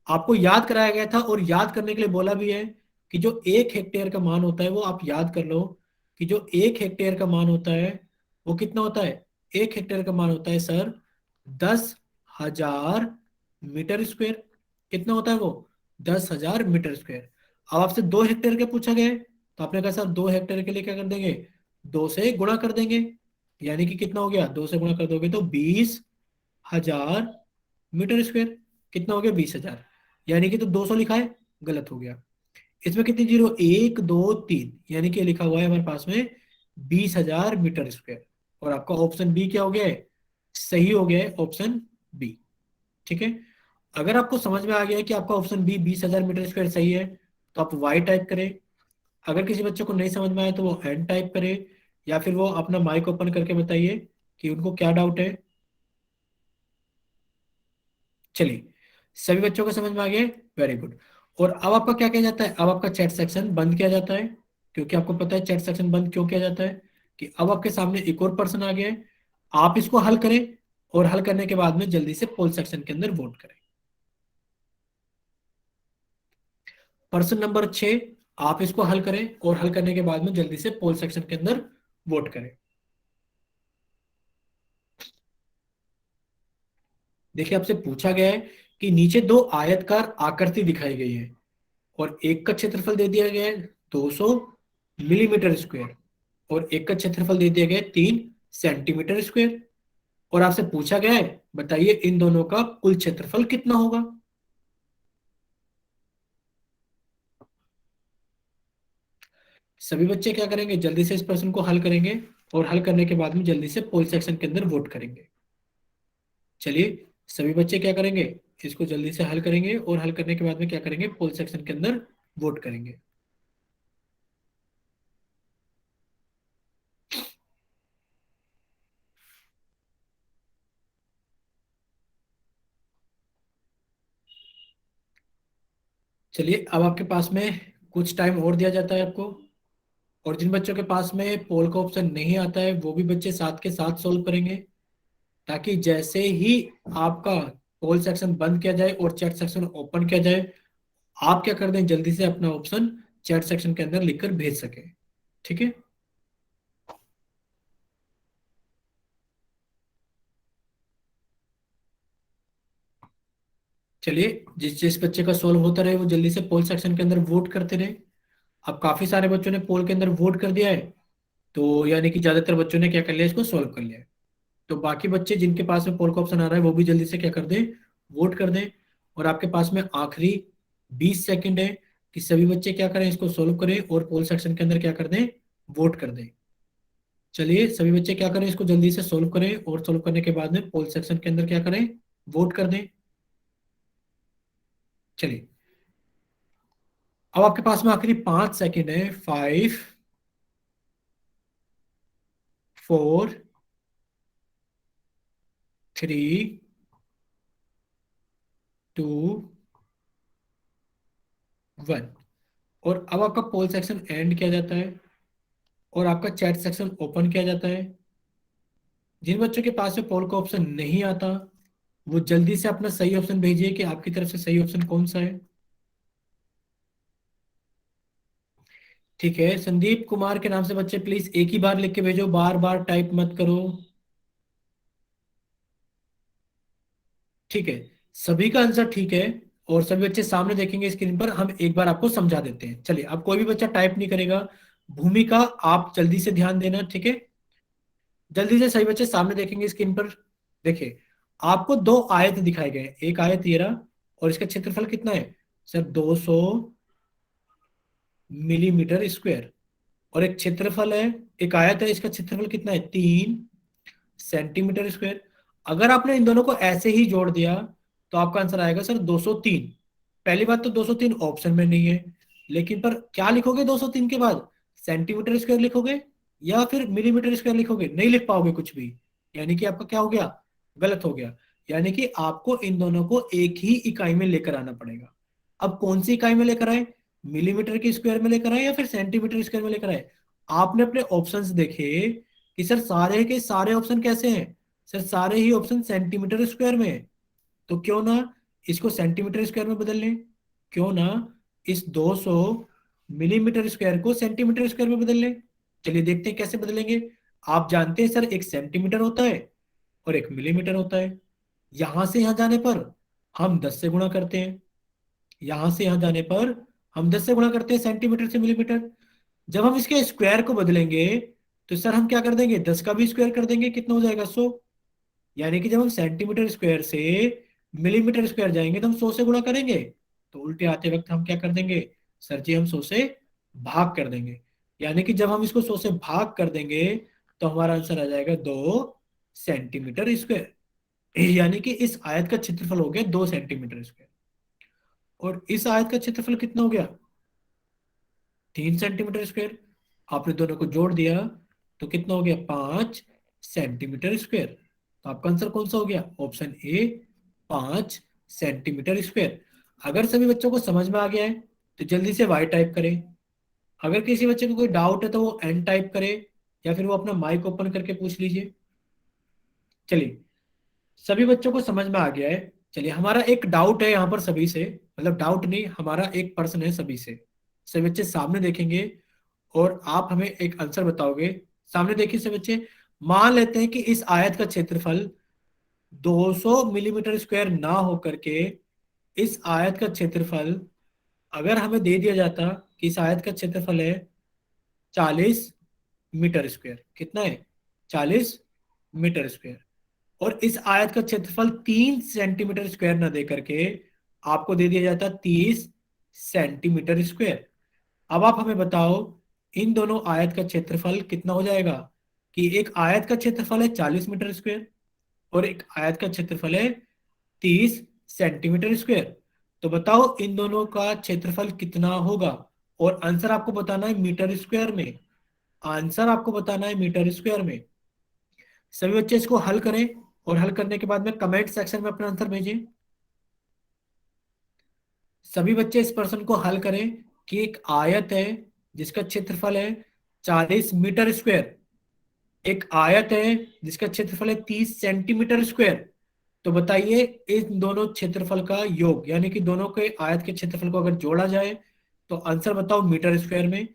आपको याद कराया गया था और याद करने के लिए बोला भी है कि जो 1 हेक्टेयर का मान होता है वो आप याद कर लो कि जो 1 हेक्टेयर का मान होता है वो कितना होता है? 1 हेक्टेयर का मान होता है सर 10,000 मीटर स्क्वायर। कितना होता है वो? 10,000 मीटर स्क्वायर। अब आपसे 2 हेक्टेयर का पूछा गया है तो आपने कहा सर 2 हेक्टेयर के लिए क्या कर देंगे? 2 से गुणा कर देंगे, यानी कि कितना हो गया? 2 से गुणा कर दोगे तो 20,000 मीटर स्क्वायर। कितना हो गया? 20,000, यानी कि तो 200 लिखा है, गलत हो गया। इसमें कितनी जीरो, 1 2 3, यानी कि लिखा हुआ है हमारे पास में 20,000 मीटर स्क्वायर। और आपका ऑप्शन बी क्या हो गया है, सही हो गया है ऑप्शन बी। ठीक है, अगर आपको समझ में आ गया है कि आपका ऑप्शन बी 20,000 मीटर स्क्वायर सही है, तो आप वाई टाइप करें। अगर किसी बच्चे को नहीं समझ में आए तो वो एन टाइप करे, या फिर वो अपना माइक ओपन करके बताइए कि उनको क्या डाउट है। चलिए, सभी बच्चों को समझ में आ गया, वेरी गुड। और अब आपका क्या किया जाता है, अब आपका चैट सेक्शन बंद किया जाता है, क्योंकि आपको पता है चैट सेक्शन बंद क्यों किया जाता है, कि अब आपके सामने एक और पर्सन आ गया है, आप इसको हल करें, और हल करने के बाद में जल्दी से पोल सेक्शन के अंदर वोट करें। पर्सन नंबर 6, आप इसको हल करें, और हल करने के बाद में जल्दी से पोल सेक्शन के अंदर वोट करें। देखिए, आपसे पूछा गया है कि नीचे दो आयतकार आकृति दिखाई गई है, और एक का क्षेत्रफल दे दिया गया है 200 मिलीमीटर स्क्वायर, और एक का क्षेत्रफल दे दिया गया है 3 सेंटीमीटर स्क्वायर। और आपसे पूछा गया है, बताइए इन दोनों का कुल क्षेत्रफल कितना होगा। सभी बच्चे क्या करेंगे, जल्दी से इस प्रश्न को हल करेंगे, और हल करने के बाद में जल्दी से पोल सेक्शन के अंदर वोट करेंगे। चलिए, सभी बच्चे क्या करेंगे, इसको जल्दी से हल करेंगे, और हल करने के बाद में क्या करेंगे, पोल सेक्शन के अंदर वोट करेंगे। चलिए, अब आपके पास में कुछ टाइम और दिया जाता है आपको, और जिन बच्चों के पास में पोल का ऑप्शन नहीं आता है वो भी बच्चे साथ के साथ सोल्व करेंगे, ताकि जैसे ही आपका पोल सेक्शन बंद किया जाए और चैट सेक्शन ओपन किया जाए, आप क्या कर दें, जल्दी से अपना ऑप्शन चैट सेक्शन के अंदर लिखकर भेज सके। ठीक है, चलिए, जिस जिस बच्चे का सोल्व होता रहे वो जल्दी से पोल सेक्शन के अंदर वोट करते रहे। अब काफी सारे बच्चों ने पोल के अंदर वोट कर दिया है, तो यानी कि ज्यादातर बच्चों ने क्या कर लिया, इसको सोल्व कर लिया है। तो बाकी बच्चे जिनके पास में पोल का ऑप्शन आ रहा है वो भी जल्दी से क्या कर दें, वोट कर दें। और आपके पास में आखिरी 20 सेकंड है कि सभी बच्चे क्या करें, इसको सोल्व करें, और पोल सेक्शन के अंदर क्या कर दें, वोट कर दें। चलिए, सभी बच्चे क्या करें, इसको जल्दी से सोल्व करें, और सोल्व करने के बाद में पोल सेक्शन के अंदर क्या करें, वोट कर दें। चलिए, अब आपके पास में आखिरी 5 सेकंड है, 5 4 3 2 1। और अब आपका पोल सेक्शन एंड किया जाता है, और आपका चैट सेक्शन ओपन किया जाता है। जिन बच्चों के पास में पोल का ऑप्शन नहीं आता, वो जल्दी से अपना सही ऑप्शन भेजिए कि आपकी तरफ से सही ऑप्शन कौन सा है। ठीक है, संदीप कुमार के नाम से बच्चे प्लीज एक ही बार लिख के भेजो, बार बार टाइप मत करो। ठीक है, सभी का आंसर ठीक है, और सभी बच्चे सामने देखेंगे स्क्रीन पर, हम एक बार आपको समझा देते हैं। चलिए, अब कोई भी बच्चा टाइप नहीं करेगा। भूमिका, आप जल्दी से ध्यान देना, ठीक है, जल्दी से सही बच्चे सामने देखेंगे स्क्रीन पर। देखिए, आपको दो आयत दिखाए गए हैं, एक आयत ये रहा, और इसका क्षेत्रफल कितना है सर, 200 मिलीमीटर स्क्वायर। और एक क्षेत्रफल है, एक आयत है, इसका क्षेत्रफल कितना है, 3 सेंटीमीटर स्क्वायर। अगर आपने इन दोनों को ऐसे ही जोड़ दिया तो आपका आंसर आएगा सर 203। पहली बात तो 203 ऑप्शन में नहीं है, लेकिन पर क्या लिखोगे 203 के बाद, सेंटीमीटर स्क्वायर लिखोगे या फिर मिलीमीटर स्क्वायर लिखोगे, नहीं लिख पाओगे कुछ भी, यानी कि आपका क्या हो गया, गलत हो गया। यानी कि आपको इन दोनों को एक ही इकाई में लेकर आना पड़ेगा। अब कौन सी इकाई में लेकर आए, मिलीमीटर के स्क्वायर में लेकर आए या फिर सेंटीमीटर स्क्वायर में लेकर आए। आपने अपने ऑप्शंस देखे कि सर सारे के सारे ऑप्शन कैसे हैं, सर सारे ही ऑप्शन सेंटीमीटर स्क्वायर में है, तो क्यों ना इसको सेंटीमीटर स्क्वायर में बदल लें, क्यों ना इस 200 मिलीमीटर स्क्वायर को सेंटीमीटर स्क्वायर में बदल लें। चलिए देखते हैं कैसे बदलेंगे। आप जानते हैं सर एक सेंटीमीटर होता है और एक मिलीमीटर होता है। यहां से यहां जाने पर हम 10 से गुणा करते हैं, यहां से यहां जाने पर हम 10 से गुणा करते हैं सेंटीमीटर से मिलीमीटर। जब हम इसके स्क्वायर को बदलेंगे तो सर हम क्या कर देंगे, 10 का भी स्क्वायर कर देंगे, कितना हो जाएगा 100। यानी कि जब हम सेंटीमीटर स्क्वायर से मिलीमीटर स्क्वायर जाएंगे तो हम 100 से गुणा करेंगे, तो उल्टे आते वक्त हम क्या कर देंगे, सर जी हम 100 से भाग कर देंगे, यानी कि जब हम इसको 100 से भाग कर देंगे तो हमारा आंसर आ जाएगा 2 सेंटीमीटर स्क्वायर। यानी कि इस आयत का क्षेत्रफल हो गया 2 सेंटीमीटर स्क्वायर, और इस आयत का क्षेत्रफल कितना हो गया 3 सेंटीमीटर स्क्वायर। आपने दोनों को जोड़ दिया तो कितना हो गया 5 सेंटीमीटर स्क्वायर। तो आपका आंसर कौन सा हो गया, ऑप्शन ए 5 सेंटीमीटर स्क्वायर। अगर सभी बच्चों को समझ में आ गया है तो जल्दी से वाई टाइप करें। अगर किसी बच्चे को कोई डाउट है तो वो एन टाइप करे, या फिर वो अपना माइक ओपन करके पूछ लीजिए। चलिए सभी बच्चों को समझ में आ गया है। चलिए हमारा एक डाउट है यहाँ पर सभी से, मतलब डाउट नहीं, हमारा एक प्रश्न है सभी से। सभी बच्चे सामने देखेंगे और आप हमें एक आंसर बताओगे। सामने देखिए सभी बच्चे, मान लेते हैं कि इस आयत का क्षेत्रफल 200 मिलीमीटर स्क्वायर ना होकर के इस आयत का क्षेत्रफल अगर हमें दे दिया जाता कि इस आयत का क्षेत्रफल है 40 मीटर स्क्वायर। कितना है 40 मीटर स्क्वायर, और इस आयत का क्षेत्रफल 3 सेंटीमीटर स्क्वायर ना दे करके आपको दे दिया जाता 30 सेंटीमीटर स्क्वायर। अब आप हमें बताओ इन दोनों आयत का क्षेत्रफल कितना हो जाएगा, कि एक आयत का क्षेत्रफल है 40 मीटर स्क्वायर और एक आयत का क्षेत्रफल है 30 सेंटीमीटर स्क्वायर। तो बताओ इन दोनों का क्षेत्रफल कितना होगा, और आंसर आपको बताना है मीटर स्क्वायर में। आंसर आपको बताना है मीटर स्क्वायर में। सभी बच्चे इसको हल करें और हल करने के बाद में कमेंट सेक्शन में अपना आंसर भेजें। सभी बच्चे इस प्रश्न को हल करें कि एक आयत है जिसका क्षेत्रफल है 40 मीटर स्क्वायर, एक आयत है जिसका क्षेत्रफल है 30 सेंटीमीटर स्क्वायर। तो बताइए इन दोनों क्षेत्रफल का योग, यानी कि दोनों के आयत के क्षेत्रफल को अगर जोड़ा जाए तो आंसर बताओ मीटर स्क्वायर में।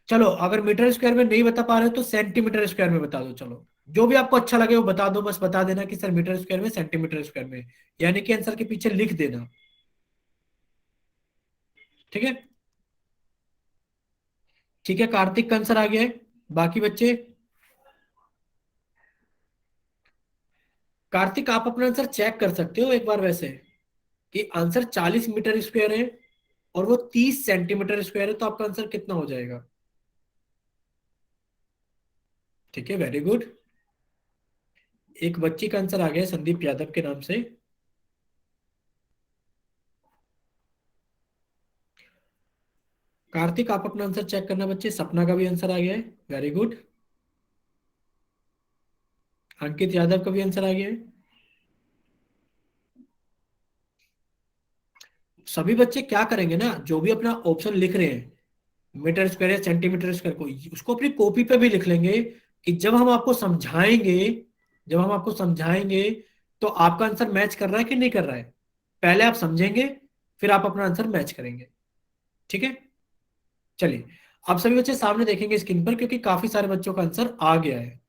चलो अगर मीटर स्क्वायर में नहीं बता पा रहे हो तो सेंटीमीटर स्क्वायर में बता दो। चलो जो भी आपको अच्छा लगे वो बता दो, बस बता देना कि सर मीटर स्क्वायर में, सेंटीमीटर स्क्वायर में, यानी कि आंसर के पीछे लिख देना। ठीक है, ठीक है, कार्तिक का आंसर आ गया है। बाकी बच्चे, कार्तिक आप अपना आंसर चेक कर सकते हो एक बार वैसे, कि आंसर 40 मीटर स्क्वायर है और वो 30 सेंटीमीटर स्क्वायर है, तो आपका आंसर कितना हो जाएगा। ठीक है, वेरी गुड। एक बच्ची का आंसर आ गया संदीप यादव के नाम से। कार्तिक आप अपना आंसर चेक करना बच्चे। सपना का भी आंसर आ गया है, वेरी गुड। अंकित यादव का भी आंसर आ गया है। सभी बच्चे क्या करेंगे ना, जो भी अपना ऑप्शन लिख रहे हैं मीटर स्क्वायर या सेंटीमीटर स्क्वायर को, उसको अपनी कॉपी पे भी लिख लेंगे कि जब हम आपको समझाएंगे, जब हम आपको समझाएंगे तो आपका आंसर मैच कर रहा है कि नहीं कर रहा है। पहले आप समझेंगे फिर आप अपना आंसर मैच करेंगे। ठीक है, चलिए आप सभी बच्चे सामने देखेंगे स्क्रीन पर, क्योंकि काफी सारे बच्चों का आंसर आ गया है।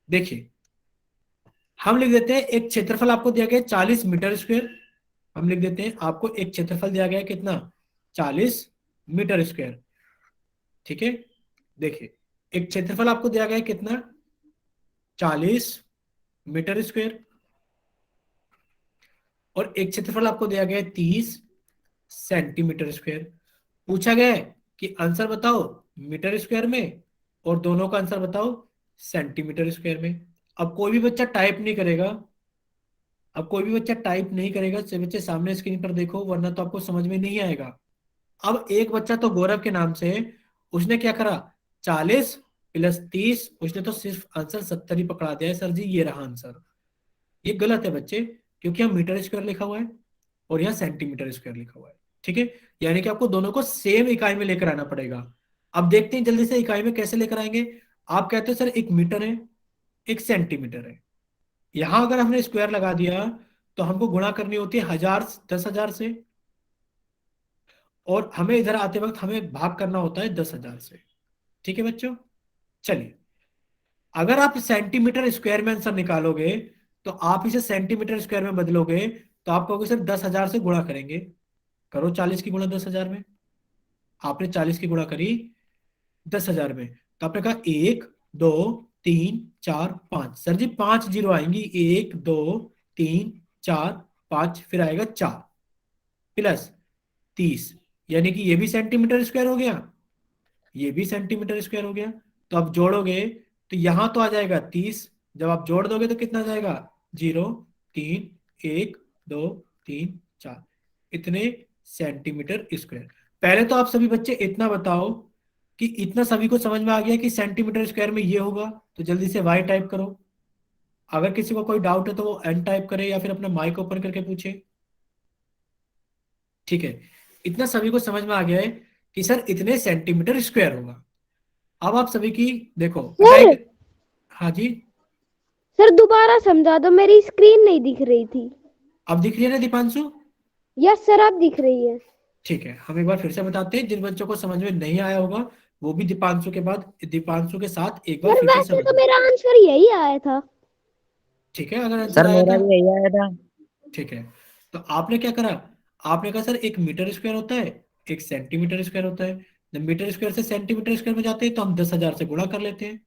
देखिए हम लिख देते हैं एक क्षेत्रफल आपको दिया गया 40 मीटर स्क्वायर। हम लिख देते हैं आपको एक क्षेत्रफल दिया गया है कितना, 40 मीटर स्क्वायर। ठीक है, देखिए एक क्षेत्रफल आपको दिया गया है कितना, 40 मीटर स्क्वायर, और एक क्षेत्रफल आपको दिया गया है 30 सेंटीमीटर स्क्वायर। पूछा गया है कि आंसर बताओ मीटर स्क्वायर में, और दोनों का आंसर बताओ सेंटीमीटर स्क्वायर में। अब कोई भी बच्चा टाइप नहीं करेगा, अब कोई भी बच्चा टाइप नहीं करेगा, सब बच्चे सामने स्क्रीन पर देखो, वरना तो आपको समझ में नहीं आएगा। अब एक बच्चा तो गौरव के नाम से, उसने क्या करा, 40 + 30, उसने तो सिर्फ आंसर 70 ही पकड़ा दिया है। सर जी ये रहा आंसर। ये गलत है बच्चे, क्योंकि यहाँ मीटर स्क्वायर लिखा हुआ है और यहाँ सेंटीमीटर स्क्वायर लिखा हुआ है। ठीक है, यानी कि आपको दोनों को सेम इकाई में लेकर आना पड़ेगा। अब देखते हैं जल्दी से इकाई में कैसे लेकर आएंगे। आप कहते हो सर एक मीटर है एक सेंटीमीटर है, यहां अगर हमने स्क्वायर लगा दिया तो हमको गुणा करनी होती है 1000 10,000 से, और हमें इधर आते वक्त हमें भाग करना होता है 10,000 से। ठीक है बच्चों, चलिए अगर आप सेंटीमीटर स्क्वायर में आंसर निकालोगे तो आप इसे सेंटीमीटर स्क्वायर में बदलोगे, तो आप कहोगे सर 10,000 से गुणा करेंगे। करो 40 की गुणा 10,000 में। आपने 40 की गुणा करी 10,000 में, तो आपने कहा 1 2 3 4 5। सर जी 5 जीरो आएंगी, 1 2 3 4 5, फिर आएगा 4 + 30। यानी कि ये भी सेंटीमीटर स्क्वायर हो गया, ये भी सेंटीमीटर स्क्वायर हो गया। तो आप जोड़ोगे तो यहां तो आ जाएगा 30, जब आप जोड़ दोगे तो कितना आ जाएगा 0 3 1 2 3 4, इतने सेंटीमीटर स्क्वायर। पहले तो आप सभी बच्चे इतना बताओ कि इतना सभी को समझ में आ गया कि सेंटीमीटर स्क्वायर में ये होगा, तो जल्दी से y टाइप करो। अगर किसी को कोई डाउट है तो वो n टाइप करे या फिर अपना माइक ओपन करके पूछे। ठीक है, इतना सभी को समझ में आ गया है कि सर इतने सेंटीमीटर स्क्वायर होगा। अब आप सभी की देखो बेटा सर एक, हाँ जी, सर दोबारा समझा दो, मेरी स्क्रीन नहीं दिख रही थी। अब दिख रही है ना दीपांशु? यस सर, अब दिख रही है। ठीक है, हम एक बार फिर से बताते हैं, जिन बच्चों को समझ में नहीं आया होगा वो भी दीपांशु के बाद, दीपांशु के साथ एक बार सर फिर से वैसे समझ तो लें। मेरा आंसर यही आया था। ठीक है, अगर आंसर सर आया मेरा था, भी यही आया था। ठीक है, तो आपने क्या करा, आपने कहा सर एक मीटर स्क्वायर होता है, एक सेंटीमीटर स्क्वायर होता है। जब मीटर स्क्वायर से सेंटीमीटर स्क्वायर में जाते हैं तो हम 10,000 से गुणा कर लेते हैं।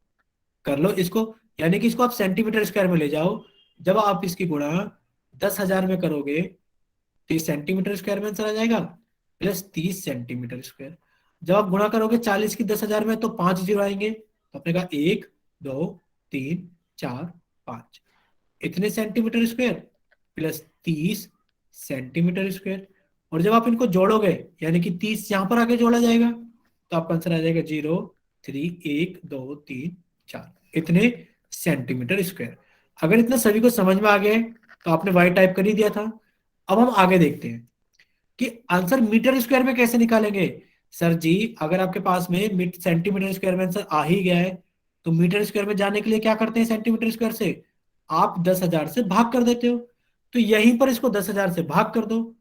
कर लो इसको, यानी कि इसको आप सेंटीमीटर स्क्वायर में ले जाओ। जब आप इसकी गुणा 10,000 में करोगे तो ये सेंटीमीटर स्क्वायर में आंसर आ जाएगा प्लस 30 सेंटीमीटर स्क्वायर। जब आप गुणा करोगे 40 की 10,000 में तो 5 जीरो आएंगे, तो आपने कहा 1 2 3 4 5, इतने centimetre square plus 30 centimetre square. और जब आप इनको जोड़ोगे यानी कि 30 यहां पर आगे जोड़ा जाएगा तो आपका आंसर आ जाएगा 0 3 1 2 3 4, इतने सेंटीमीटर स्क्वायर। अगर इतना सभी को समझ में आ गया है तो आपने y टाइप कर ही दिया था। अब हम आगे देखते हैं कि आंसर मीटर स्क्वायर में कैसे निकालेंगे। सर जी अगर आपके पास में सेंटीमीटर स्क्वायर में आंसर आ ही गया है तो मीटर स्क्वायर में जाने के लिए क्या करते हैं, सेंटीमीटर स्क्वायर से आप 10,000 से भाग कर देते हो। तो यहीं पर इसको 10,000 से भाग कर दो।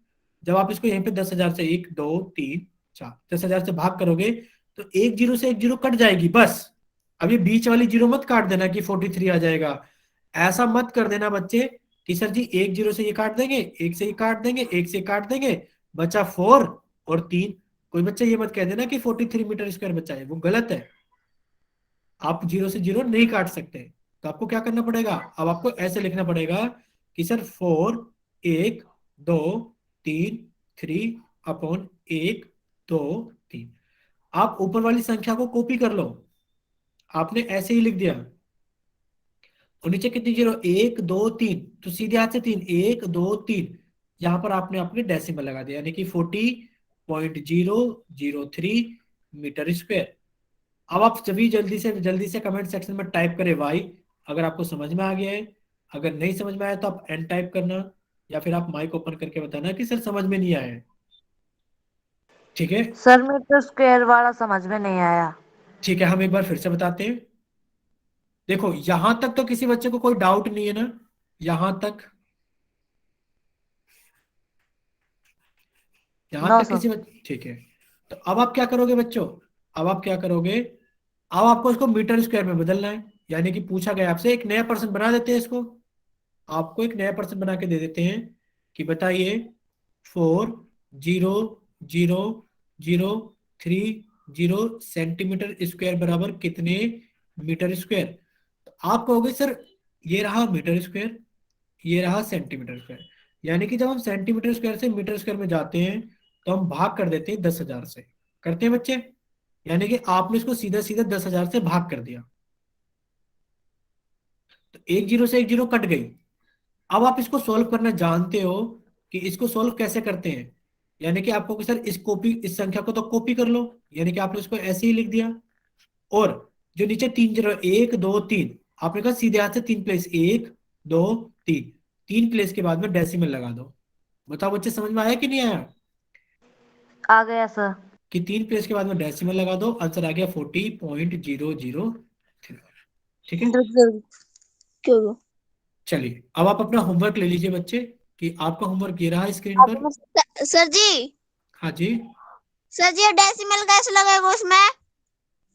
जब आप इसको यहीं पे 10,000 से 1 2 3 4 10,000 से भाग करोगे तो एक जीरो से एक जीरो कट जाएगी बस। अब ये बीच वाली जीरो मत काट देना कि 43 आ जाएगा, ऐसा मत कर देना बच्चे कि सर जी एक जीरो से ये काट देंगे, एक से ये काट देंगे, एक से काट देंगे, बचा 4 और 3। कोई बच्चा ये मत कह देना कि 43 मीटर स्क्वायर बचा है, वो गलत है। आप जीरो से जीरो नहीं काट सकते। तो आपको क्या करना पड़ेगा, अब आपको ऐसे लिखना पड़ेगा कि सर 4 1 2 3 3 अपॉन 1 2 3। आप ऊपर वाली संख्या को कॉपी कर लो, आपने ऐसे ही लिख दिया। और नीचे कितनी जीरो, 1 2 3, तो सीधे हाथ से 3 1 2 3, यहां पर आपने अपने डेसिमल लगा दिया यानी कि 40.003 मीटर स्क्वायर। अब आप सभी जल्दी से कमेंट सेक्शन में टाइप करें y अगर आपको समझ में आ गया है। अगर नहीं समझ में आया तो आप n टाइप करना या फिर आप माइक ओपन करके बताना कि सर समझ में नहीं आया है। ठीक है, सर मीटर स्क्वायर वाला समझ में नहीं आया। ठीक है, हम एक बार फिर से बताते हैं। देखो यहां तक तो किसी बच्चे को कोई डाउट नहीं है ना, यहां तक, यहां नो तक सर। किसी बच्चे, ठीक है। तो अब आप क्या करोगे बच्चों, अब आप क्या करोगे, अब आपको इसको मीटर स्क्वायर में बदलना है। यानी कि पूछा गया आपसे, एक नया पर्सन बना देते हैं इसको, आपको एक नया पर्सन बना के दे देते हैं कि बताइए 4.00030 सेंटीमीटर स्क्वायर बराबर कितने मीटर स्क्वायर। तो आप कहोगे सर ये रहा मीटर स्क्वायर, ये रहा सेंटीमीटर स्क्वायर। यानी कि जब हम सेंटीमीटर स्क्वायर से मीटर स्क्वायर में जाते हैं तो हम भाग कर देते हैं 10,000 से, करते हैं बच्चे। यानी कि आपने इसको सीधा सीधा 10,000 से भाग कर दिया, तो एक जीरो से एक जीरो कट गई। अब आप इसको सोल्व करना जानते हो कि इसको सोल्व कैसे करते हैं। यानी कि आपको कि सर इस संख्या को तो कॉपी कर लो, यानी कि आपने इसको ऐसे ही लिख दिया। और जो नीचे 3 जीरो 1 2 3, आपने कहा सीधे हाथ से 3 प्लेस 1 2 3, 3 प्लेस के बाद में डेसिमल लगा दो। बताओ बच्चे समझ में आया कि नहीं आया, आ गया सर। कि 3 प्लेस के बाद में डेसिमल लगा दो, आंसर आ गया 40.003। ठीक है, चलिए अब आप अपना होमवर्क ले लीजिए बच्चे, कि आपका होमवर्क ये रहा स्क्रीन पर। सर जी, हाँ जी, सर जी डेसिमल कैसे लगेगा उसमें?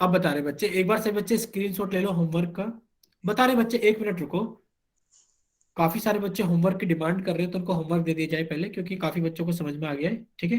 अब बता रहे बच्चे, एक बार से बच्चे स्क्रीनशॉट ले लो होमवर्क का। बता रहे बच्चे, एक मिनट रुको, काफी सारे बच्चे होमवर्क की डिमांड कर रहे हैं तो उनको होमवर्क दे दिया जाए पहले, क्योंकि काफी बच्चों को समझ में आ गया है। ठीक है,